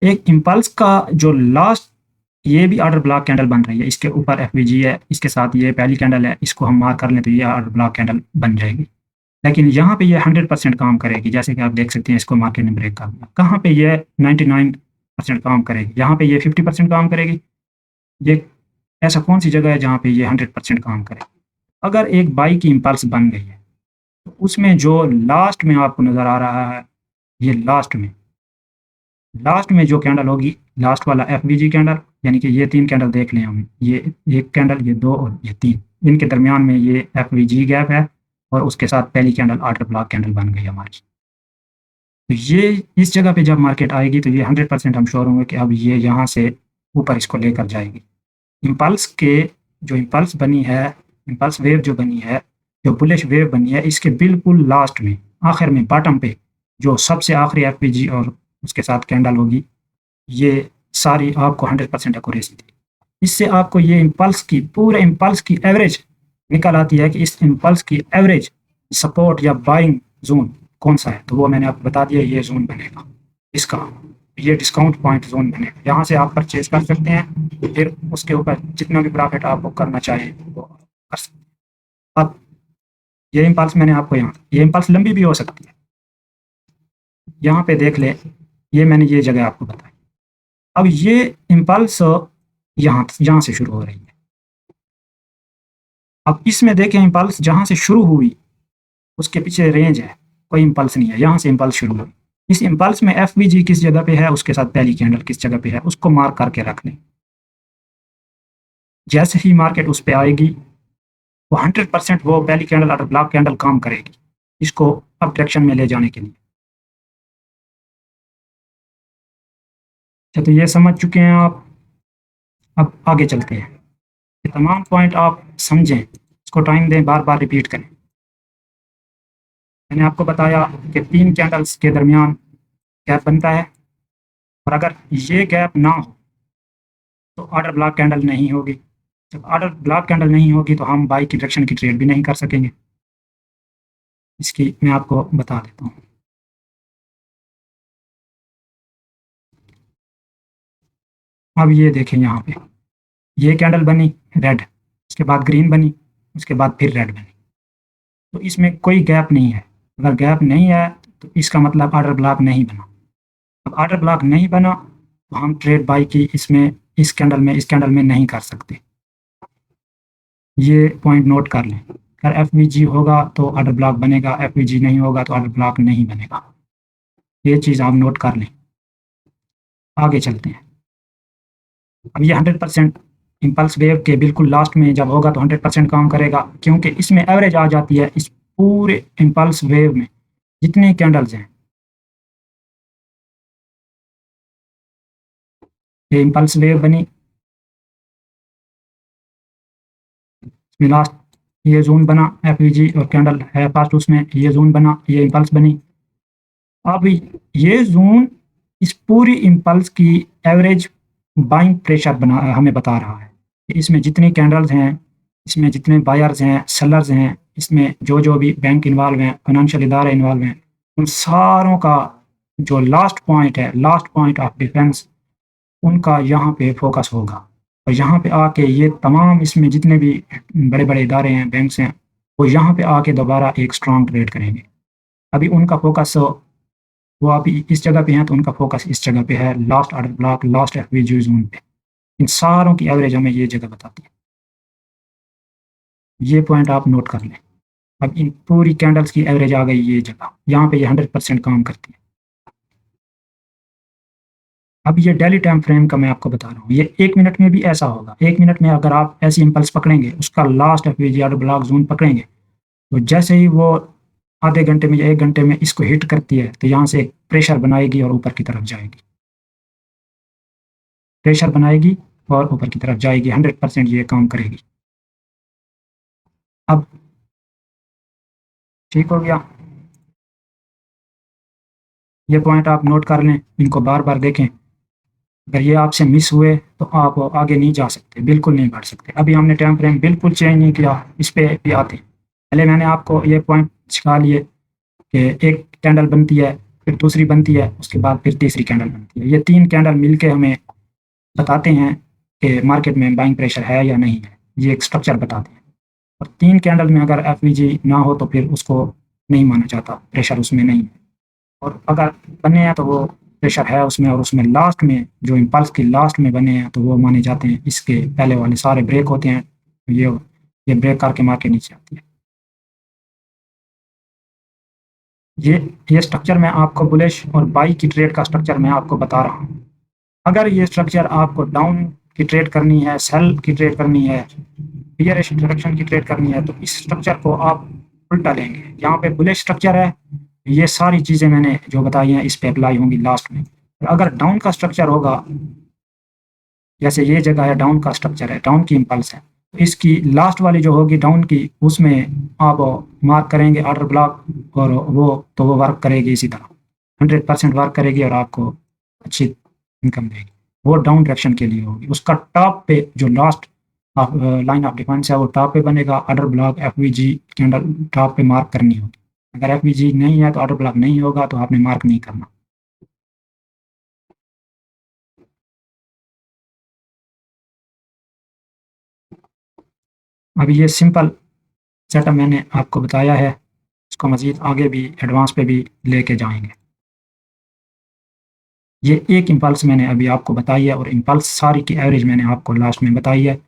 एक इम्पल्स का जो लास्ट, ये भी ऑर्डर ब्लॉक कैंडल बन रही है, इसके ऊपर एफवीजी है, इसके साथ ये पहली कैंडल है, इसको हम मार्क कर लें तो ये ऑर्डर ब्लॉक कैंडल बन जाएगी। लेकिन यहाँ पे ये 100% काम करेगी, जैसे कि आप देख सकते हैं इसको मार्केट ने ब्रेक कर दिया। कहाँ पे ये 99% काम करेगी, यहाँ पे ये 50% काम करेगी। ये ऐसा कौन सी जगह है जहाँ पे ये 100% काम करेगी। अगर एक बाई की इम्पल्स बन गई है तो उसमें जो लास्ट में आपको नज़र आ रहा है, ये लास्ट में जो कैंडल होगी, लास्ट वाला एफवीजी कैंडल, यानी कि ये 3 कैंडल देख लें हम, ये एक कैंडल, ये 2 और ये 3, इनके दरमियान में ये एफवीजी गैप है और उसके साथ पहली कैंडल ऑर्डर ब्लॉक कैंडल बन गई हमारी। तो ये इस जगह पे जब मार्केट आएगी तो ये 100% हम श्योर होंगे कि अब ये यहाँ से ऊपर इसको लेकर जाएगी। इम्पल्स के जो इम्पल्स बनी है, इम्पल्स वेव जो बनी है, जो बुलिश वेव बनी है, इसके बिल्कुल लास्ट में, आखिर में, बॉटम पे जो सबसे आखिरी एफवीजी और उसके साथ कैंडल होगी, ये सारी आपको 100% एक्यूरेसी दी। इससे आपको ये इम्पल्स की, पूरे इम्पल्स की एवरेज निकल आती है कि इस इम्पल्स की एवरेज सपोर्ट या बाइंग जोन कौन सा है, तो वो मैंने आपको बता दिया, ये जोन बनेगा इसका, ये डिस्काउंट पॉइंट जोन बनेगा। यहाँ से आप परचेज कर सकते हैं, फिर उसके ऊपर जितना भी प्रॉफिट आप बुक करना चाहें वो कर सकते हैं। अब ये इम्पल्स मैंने आपको यहाँ, ये इम्पल्स लंबी भी हो सकती है, यहाँ पे देख ले, ये मैंने ये जगह आपको बताई। अब ये इम्पल्स यहाँ से शुरू हो रही है। अब इसमें देखें इम्पल्स जहाँ से शुरू हुई उसके पीछे रेंज है, कोई इम्पल्स नहीं है, यहाँ से इम्पल्स शुरू हुई। इस इम्पल्स में एफवीजी किस जगह पे है, उसके साथ पहली कैंडल किस जगह पे है, उसको मार्क करके रख लें। जैसे ही मार्केट उस पर आएगी वो 100% वो पहली कैंडल और ब्लॉक कैंडल काम करेगी इसको अप डायरेक्शन में ले जाने के लिए। अच्छा, तो ये समझ चुके हैं आप। अब आगे चलते हैं, ये तमाम पॉइंट आप समझें, इसको टाइम दें, बार बार रिपीट करें। मैंने आपको बताया कि 3 कैंडल्स के दरमियान गैप बनता है, और अगर ये गैप ना हो तो ऑर्डर ब्लॉक कैंडल नहीं होगी। जब ऑर्डर ब्लॉक कैंडल नहीं होगी तो हम बाई की डायरेक्शन की ट्रेड भी नहीं कर सकेंगे। इसकी मैं आपको बता देता हूँ। अब ये देखें, यहाँ पे ये कैंडल बनी रेड, उसके बाद ग्रीन बनी, उसके बाद फिर रेड बनी, तो इसमें कोई गैप नहीं है। अगर गैप नहीं है तो इसका मतलब ऑर्डर ब्लॉक नहीं बना। अब ऑर्डर ब्लॉक नहीं बना तो हम ट्रेड बाई की इसमें, इस कैंडल में नहीं कर सकते। ये पॉइंट नोट कर लें। अगर एफ होगा तो ऑर्डर ब्लॉक बनेगा, एफ नहीं होगा तो ऑर्डर ब्लॉक नहीं बनेगा। ये चीज़ आप नोट कर लें। आगे चलते हैं। अब ये 100% इम्पल्स वेव के बिल्कुल लास्ट में जब होगा तो 100% काम करेगा, क्योंकि इसमें एवरेज आ जाती है। इस पूरे इम्पल्स वेव में जितने कैंडल्स हैं, ये इम्पल्स वेव बनी, इसमें लास्ट ये जोन बना, एफ और कैंडल है फास्ट, उसमें ये जोन बना, ये इम्पल्स बनी। अब ये जोन इस पूरी इम्पल्स की एवरेज बाइंग प्रेशर बना हमें बता रहा है कि इसमें जितनी कैंडल्स हैं, इसमें जितने बायर्स हैं, सेलर्स हैं, इसमें जो जो भी बैंक इन्वॉल्व हैं, फाइनेंशियल इदारे इन्वॉल्व हैं, उन सारों का जो लास्ट पॉइंट है, लास्ट पॉइंट ऑफ डिफरेंस, उनका यहाँ पे फोकस होगा। और यहाँ पे आके ये तमाम इसमें जितने भी बड़े बड़े इदारे हैं, बैंक्स हैं, वो यहाँ पे आके दोबारा एक स्ट्रॉन्ग ट्रेड करेंगे। अभी उनका फोकस, वो अभी इस जगह पे हैं तो उनका फोकस इस जगह पे है, last order block, last FVG zone पे। इन सारों की एवरेज हमें ये जगह बताती है। ये पॉइंट आप नोट कर लें। अब इन पूरी कैंडल्स की एवरेज आ गई ये जगह, यहाँ पे ये 100% काम करती है। अब ये डेली टाइम फ्रेम का मैं आपको बता रहा हूँ, ये 1 मिनट में भी ऐसा होगा। 1 मिनट में अगर आप ऐसी इम्पल्स पकड़ेंगे, उसका last FVG order block zone पकड़ेंगे, तो जैसे ही वो आधे घंटे में या 1 घंटे में इसको हिट करती है तो यहाँ से एक प्रेशर बनाएगी और ऊपर की तरफ जाएगी, प्रेशर बनाएगी और ऊपर की तरफ जाएगी। 100% ये काम करेगी। अब ठीक हो गया, ये पॉइंट आप नोट कर लें, इनको बार बार देखें। अगर ये आपसे मिस हुए तो आप आगे नहीं जा सकते, बिल्कुल नहीं बढ़ सकते। अभी हमने टाइम फ्रेम बिल्कुल चेंज नहीं किया, इस पर भी आते हैं। पहले मैंने आपको ये पॉइंट सिखा लिए कि एक कैंडल बनती है, फिर दूसरी बनती है, उसके बाद फिर तीसरी कैंडल बनती है। ये 3 कैंडल मिलके हमें बताते हैं कि मार्केट में बाइंग प्रेशर है या नहीं है, ये एक स्ट्रक्चर बताते हैं। और 3 कैंडल में अगर एफ ना हो तो फिर उसको नहीं माना जाता, प्रेशर उसमें नहीं है। और अगर बने हैं तो वो प्रेशर है उसमें, और उसमें लास्ट में जो इम्पल्स की लास्ट में बने हैं तो वो माने जाते हैं। इसके पहले वाले सारे ब्रेक होते हैं, ये ब्रेक करके मार्केट नीचे आती है। ये स्ट्रक्चर मैं आपको बुलिश और बाई की ट्रेड का स्ट्रक्चर मैं आपको बता रहा हूँ। अगर ये स्ट्रक्चर आपको डाउन की ट्रेड करनी है, सेल की ट्रेड करनी है, बियरिश डायरेक्शन की ट्रेड करनी है, तो इस स्ट्रक्चर को आप उल्टा लेंगे। यहाँ पे बुलिश स्ट्रक्चर है, ये सारी चीज़ें मैंने जो बताई हैं इस पे अप्लाई होंगी लास्ट में। अगर डाउन का स्ट्रक्चर होगा, जैसे ये जगह है डाउन का स्ट्रक्चर है, डाउन की इम्पल्स है, तो इसकी लास्ट वाली जो होगी डाउन की, उसमें आप मार्क करेंगे ऑर्डर ब्लॉक, और वो वर्क करेगी इसी तरह, 100% वर्क करेगी और आपको अच्छी इनकम देगी। वो डाउन डायरेक्शन के लिए होगी। उसका टॉप पे जो लास्ट लाइन ऑफ डिफेंस है वो टॉप पे बनेगा, order block FVG candle top पे मार्क करनी होगी। अगर एफवीजी नहीं है तो ऑर्डर ब्लॉक नहीं होगा, तो आपने मार्क नहीं करना। अभी ये सिंपल सेटअप मैंने आपको बताया है, इसको मज़ीद आगे भी एडवांस पे भी लेके जाएंगे। ये एक इम्पल्स मैंने अभी आपको बताई है, और इम्पल्स सारी की एवरेज मैंने आपको लास्ट में बताई है।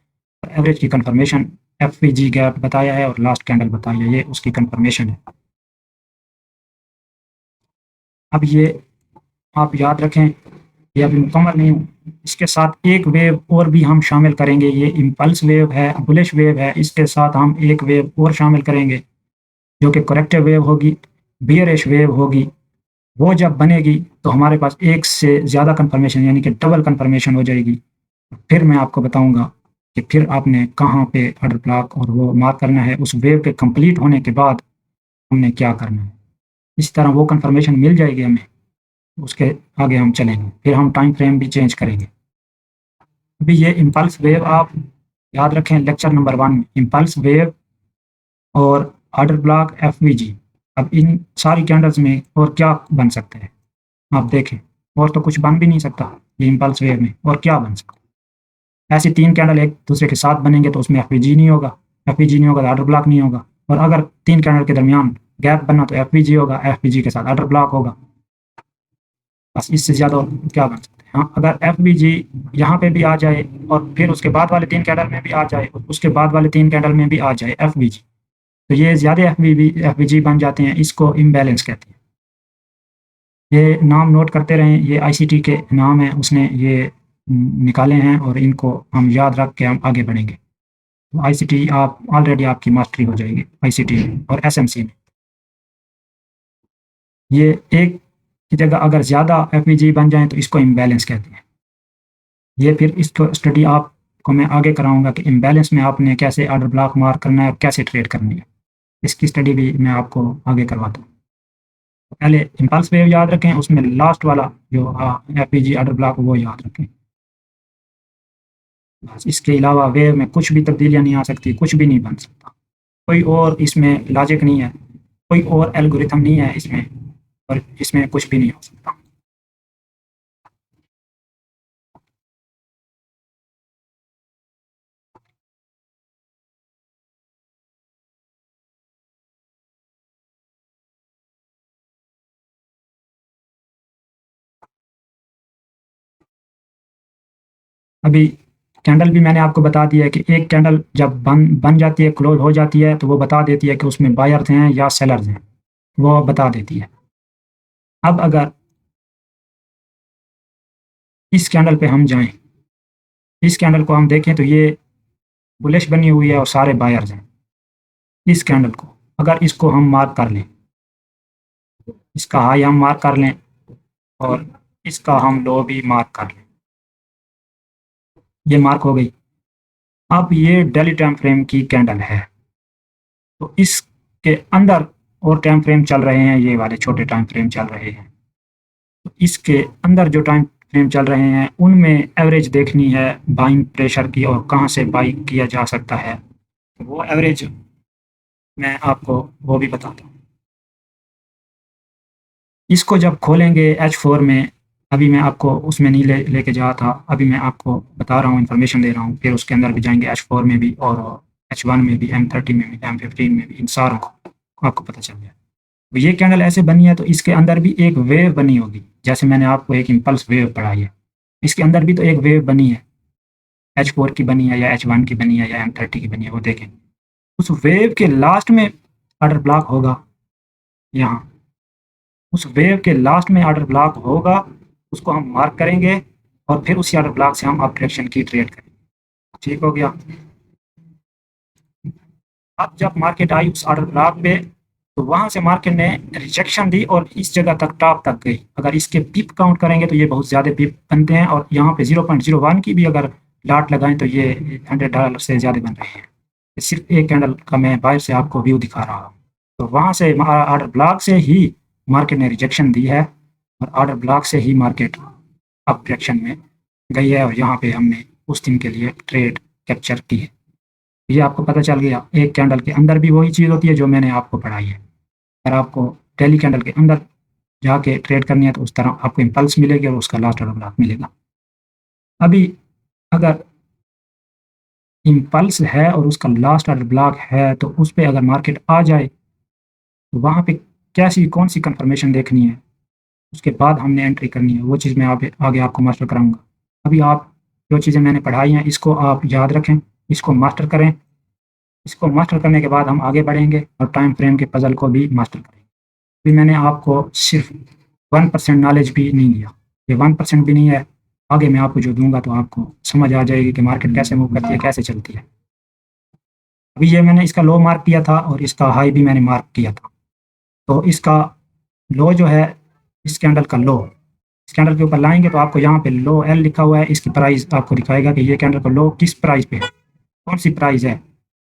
एवरेज की कंफर्मेशन एफवीजी गैप बताया है और लास्ट कैंडल बताई है, ये उसकी कंफर्मेशन है। अब ये आप याद रखें, ये अभी मुकम्मल नहीं हूँ, इसके साथ एक वेव और भी हम शामिल करेंगे। ये इम्पल्स वेव है, बुलिश वेव है, इसके साथ हम एक वेव और शामिल करेंगे जो कि करेक्टिव वेव होगी, बियरिश वेव होगी। वो जब बनेगी तो हमारे पास एक से ज़्यादा कंफर्मेशन यानी कि डबल कंफर्मेशन हो जाएगी। फिर मैं आपको बताऊंगा कि फिर आपने कहाँ पे ऑर्डर ब्लॉक और वो मार्क करना है। उस वेव के कंप्लीट होने के बाद हमने क्या करना है, इस तरह वो कंफर्मेशन मिल जाएगी हमें, उसके आगे हम चलेंगे, फिर हम टाइम फ्रेम भी चेंज करेंगे। अभी ये इम्पल्स वेव आप याद रखें, लेक्चर नंबर 1 में इम्पल्स वेव और ऑर्डर ब्लॉक एफवीजी। अब इन सारी कैंडल्स में और क्या बन सकता है आप देखें, और तो कुछ बन भी नहीं सकता ये इम्पल्स वेव में, और क्या बन सकता है। ऐसे 3 कैंडल एक दूसरे के साथ बनेंगे तो उसमें एफवीजी नहीं होगा, एफवीजी नहीं होगा तो ऑर्डर ब्लॉक नहीं होगा, और अगर 3 कैंडल के दरमियान गैप बना तो एफवीजी होगा, एफवीजी के साथ ऑर्डर ब्लॉक होगा। बस इससे ज़्यादा और क्या बन सकता है। हाँ, अगर एफवीजी यहाँ पे भी आ जाए और फिर उसके बाद वाले 3 कैंडल में भी आ जाए और उसके बाद वाले 3 कैंडल में भी आ जाए एफवीजी, तो ये ज़्यादा एफवीजी बन जाते हैं, इसको इम्बैलेंस कहते हैं। ये नाम नोट करते रहें, ये आईसीटी के नाम है, उसने ये निकाले हैं और इनको हम याद रख के हम आगे बढ़ेंगे। तो आईसीटी आप ऑलरेडी आपकी मास्टरी हो जाएगी आईसीटी में और एसएमसी में। ये एक की जगह अगर ज़्यादा एफवीजी बन जाएँ तो इसको इम्बैलेंस कहते हैं। ये फिर इसको स्टडी आपको मैं आगे कराऊँगा कि इम्बैलेंस में आपने कैसे ऑर्डर ब्लॉक मार्क करना है और कैसे ट्रेड करनी है। इसकी स्टडी भी मैं आपको आगे करवाता हूँ। तो पहले इम्पल्स वेव याद रखें, उसमें लास्ट वाला जो एफवीजी ऑर्डर ब्लॉक वो याद रखें। बस इसके अलावा वेव में कुछ भी तब्दीलियाँ नहीं आ सकती, कुछ भी नहीं बन सकता। कोई और इसमें लॉजिक नहीं है, कोई और एल्गोरिथम नहीं है इसमें, और इसमें कुछ भी नहीं हो सकता। अभी कैंडल भी मैंने आपको बता दिया है कि एक कैंडल जब बन जाती है, क्लोज हो जाती है, तो वो बता देती है कि उसमें बायर्स हैं या सेलर्स हैं, वो बता देती है। अब अगर इस कैंडल पे हम जाएं, इस कैंडल को हम देखें तो ये बुलिश बनी हुई है और सारे बायर्स हैं। इस कैंडल को अगर इसको हम मार्क कर लें, इसका हाई हम मार्क कर लें और इसका हम लो भी मार्क कर लें, ये मार्क हो गई। अब ये डेली टाइम फ्रेम की कैंडल है, तो इसके अंदर और टाइम फ्रेम चल रहे हैं, ये वाले छोटे टाइम फ्रेम चल रहे हैं। तो इसके अंदर जो टाइम फ्रेम चल रहे हैं उनमें एवरेज देखनी है बाइंग प्रेशर की और कहाँ से बाई किया जा सकता है, वो एवरेज मैं आपको वो भी बताता हूँ। इसको जब खोलेंगे H4 में, अभी मैं आपको उसमें नहीं लेके जा था, अभी मैं आपको बता रहा हूँ, इन्फॉर्मेशन दे रहा हूँ। फिर उसके अंदर भी जाएंगे H4 में भी और H1 में भी, M30 में भी, M15 में भी, इन सारों को आपको पता चल गया। तो ये कैंडल ऐसे बनी है तो इसके अंदर भी एक वेव बनी होगी, जैसे मैंने आपको एक इम्पल्स वेव पढ़ाई है, इसके अंदर भी तो एक वेव बनी है, H4 की बनी है या H1 की बनी है या M30 की बनी है, वो देखें। उस वेव के लास्ट में ऑर्डर ब्लॉक होगा, यहाँ उस वेव के लास्ट में ऑर्डर ब्लॉक होगा, उसको हम मार्क करेंगे और फिर उसी ऑर्डर ब्लॉक से हम अप डायरेक्शन की ट्रेड करेंगे। ठीक हो गया। अब जब मार्केट आई उस ऑर्डर ब्लॉक पे, तो वहां से मार्केट ने रिजेक्शन दी और इस जगह तक टॉप तक गई। अगर इसके पिप काउंट करेंगे तो ये बहुत ज़्यादा पिप बनते हैं, और यहाँ पे 0.01 की भी अगर लाट लगाएं तो ये $100 से ज़्यादा बन रहे हैं। सिर्फ एक कैंडल का मैं बाहर से आपको व्यू दिखा रहा हूँ। तो वहाँ से ऑर्डर ब्लॉक से ही मार्केट ने रिजेक्शन दी है और ऑर्डर ब्लॉक से ही मार्केट अप डायरेक्शन में गई है, और यहाँ पे हमने उस दिन के लिए ट्रेड कैप्चर की है। ये आपको पता चल गया एक कैंडल के अंदर भी वही चीज़ होती है जो मैंने आपको पढ़ाई है। अगर आपको डेली कैंडल के अंदर जाके ट्रेड करनी है तो उस तरह आपको इम्पल्स मिलेगी और उसका लास्ट ऑर्डर ब्लॉक मिलेगा। अभी अगर इम्पल्स है और उसका लास्ट ऑर्डर ब्लॉक है तो उस पे अगर मार्केट आ जाए तो वहाँ पे कैसी कौन सी कंफर्मेशन देखनी है, उसके बाद हमने एंट्री करनी है, वो चीज़ मैं आगे आपको मास्टर कराऊँगा। अभी आप जो चीज़ें मैंने पढ़ाई हैं इसको आप याद रखें, इसको मास्टर करें। इसको मास्टर करने के बाद हम आगे बढ़ेंगे और टाइम फ्रेम के पज़ल को भी मास्टर करेंगे। अभी मैंने आपको सिर्फ 1% नॉलेज भी नहीं दिया, ये 1% भी नहीं है। आगे मैं आपको जो दूँगा तो आपको समझ आ जाएगी कि मार्केट कैसे मूव करती है, कैसे चलती है। अभी ये मैंने इसका लो मार्क किया था और इसका हाई भी मैंने मार्क किया था। तो इसका लो जो है, इस कैंडल का लो, इस कैंडल के ऊपर लाएँगे तो आपको यहाँ पे लो एल लिखा हुआ है, इसकी प्राइस आपको दिखाएगा कि ये कैंडल का लो किस प्राइस पे है, कौन-सी प्राइस है।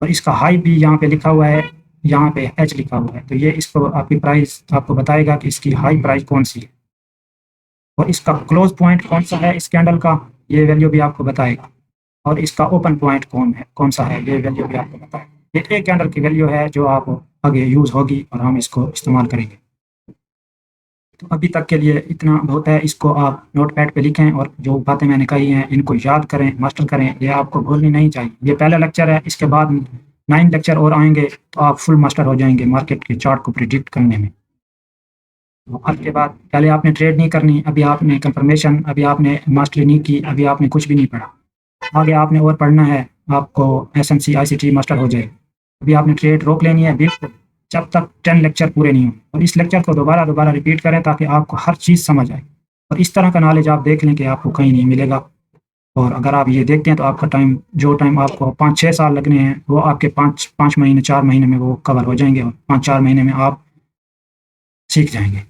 और इसका हाई भी यहाँ पे लिखा हुआ है, यहाँ पे एच लिखा हुआ है। तो ये इसको आपकी प्राइस आपको बताएगा कि इसकी हाई प्राइस कौन-सी है और इसका क्लोज़ पॉइंट कौन-सा है इस कैंडल का, ये वैल्यू भी आपको बताएगा। और इसका ओपन पॉइंट कौन-सा है, ये वैल्यू भी आपको बताएगा। ये एक कैंडल की वैल्यू है जो आप आगे यूज़ होगी और हम इसको इस्तेमाल करेंगे। तो अभी तक के लिए इतना बहुत है, इसको आप नोटपैड पे लिखें और जो बातें मैंने कही हैं इनको याद करें, मास्टर करें, ये आपको भूलनी नहीं चाहिए। ये पहला लेक्चर है, इसके बाद 9 लेक्चर और आएँगे तो आप फुल मास्टर हो जाएँगे मार्केट के चार्ट को प्रिडिक्ट करने में। तो आज के बाद पहले आपने ट्रेड नहीं करनी, अभी आपने कंफर्मेशन, अभी आपने मास्टरी नहीं की, अभी आपने कुछ भी नहीं पढ़ा। आगे आपने और पढ़ना है, आपको एसएमसी, आईसीटी मास्टर हो जाएगी। अभी आपने ट्रेड रोक लेनी है बिल्कुल, जब तक 10 लेक्चर पूरे नहीं हों और इस लेक्चर को दोबारा-दोबारा रिपीट करें ताकि आपको हर चीज़ समझ आए। और इस तरह का नॉलेज आप देख लें कि आपको कहीं नहीं मिलेगा। और अगर आप ये देखते हैं तो आपका टाइम, जो टाइम आपको 5-6 साल लगने हैं, वो आपके 5 महीने, 4 महीने में वो कवर हो जाएँगे और 5-4 महीने में आप सीख जाएँगे।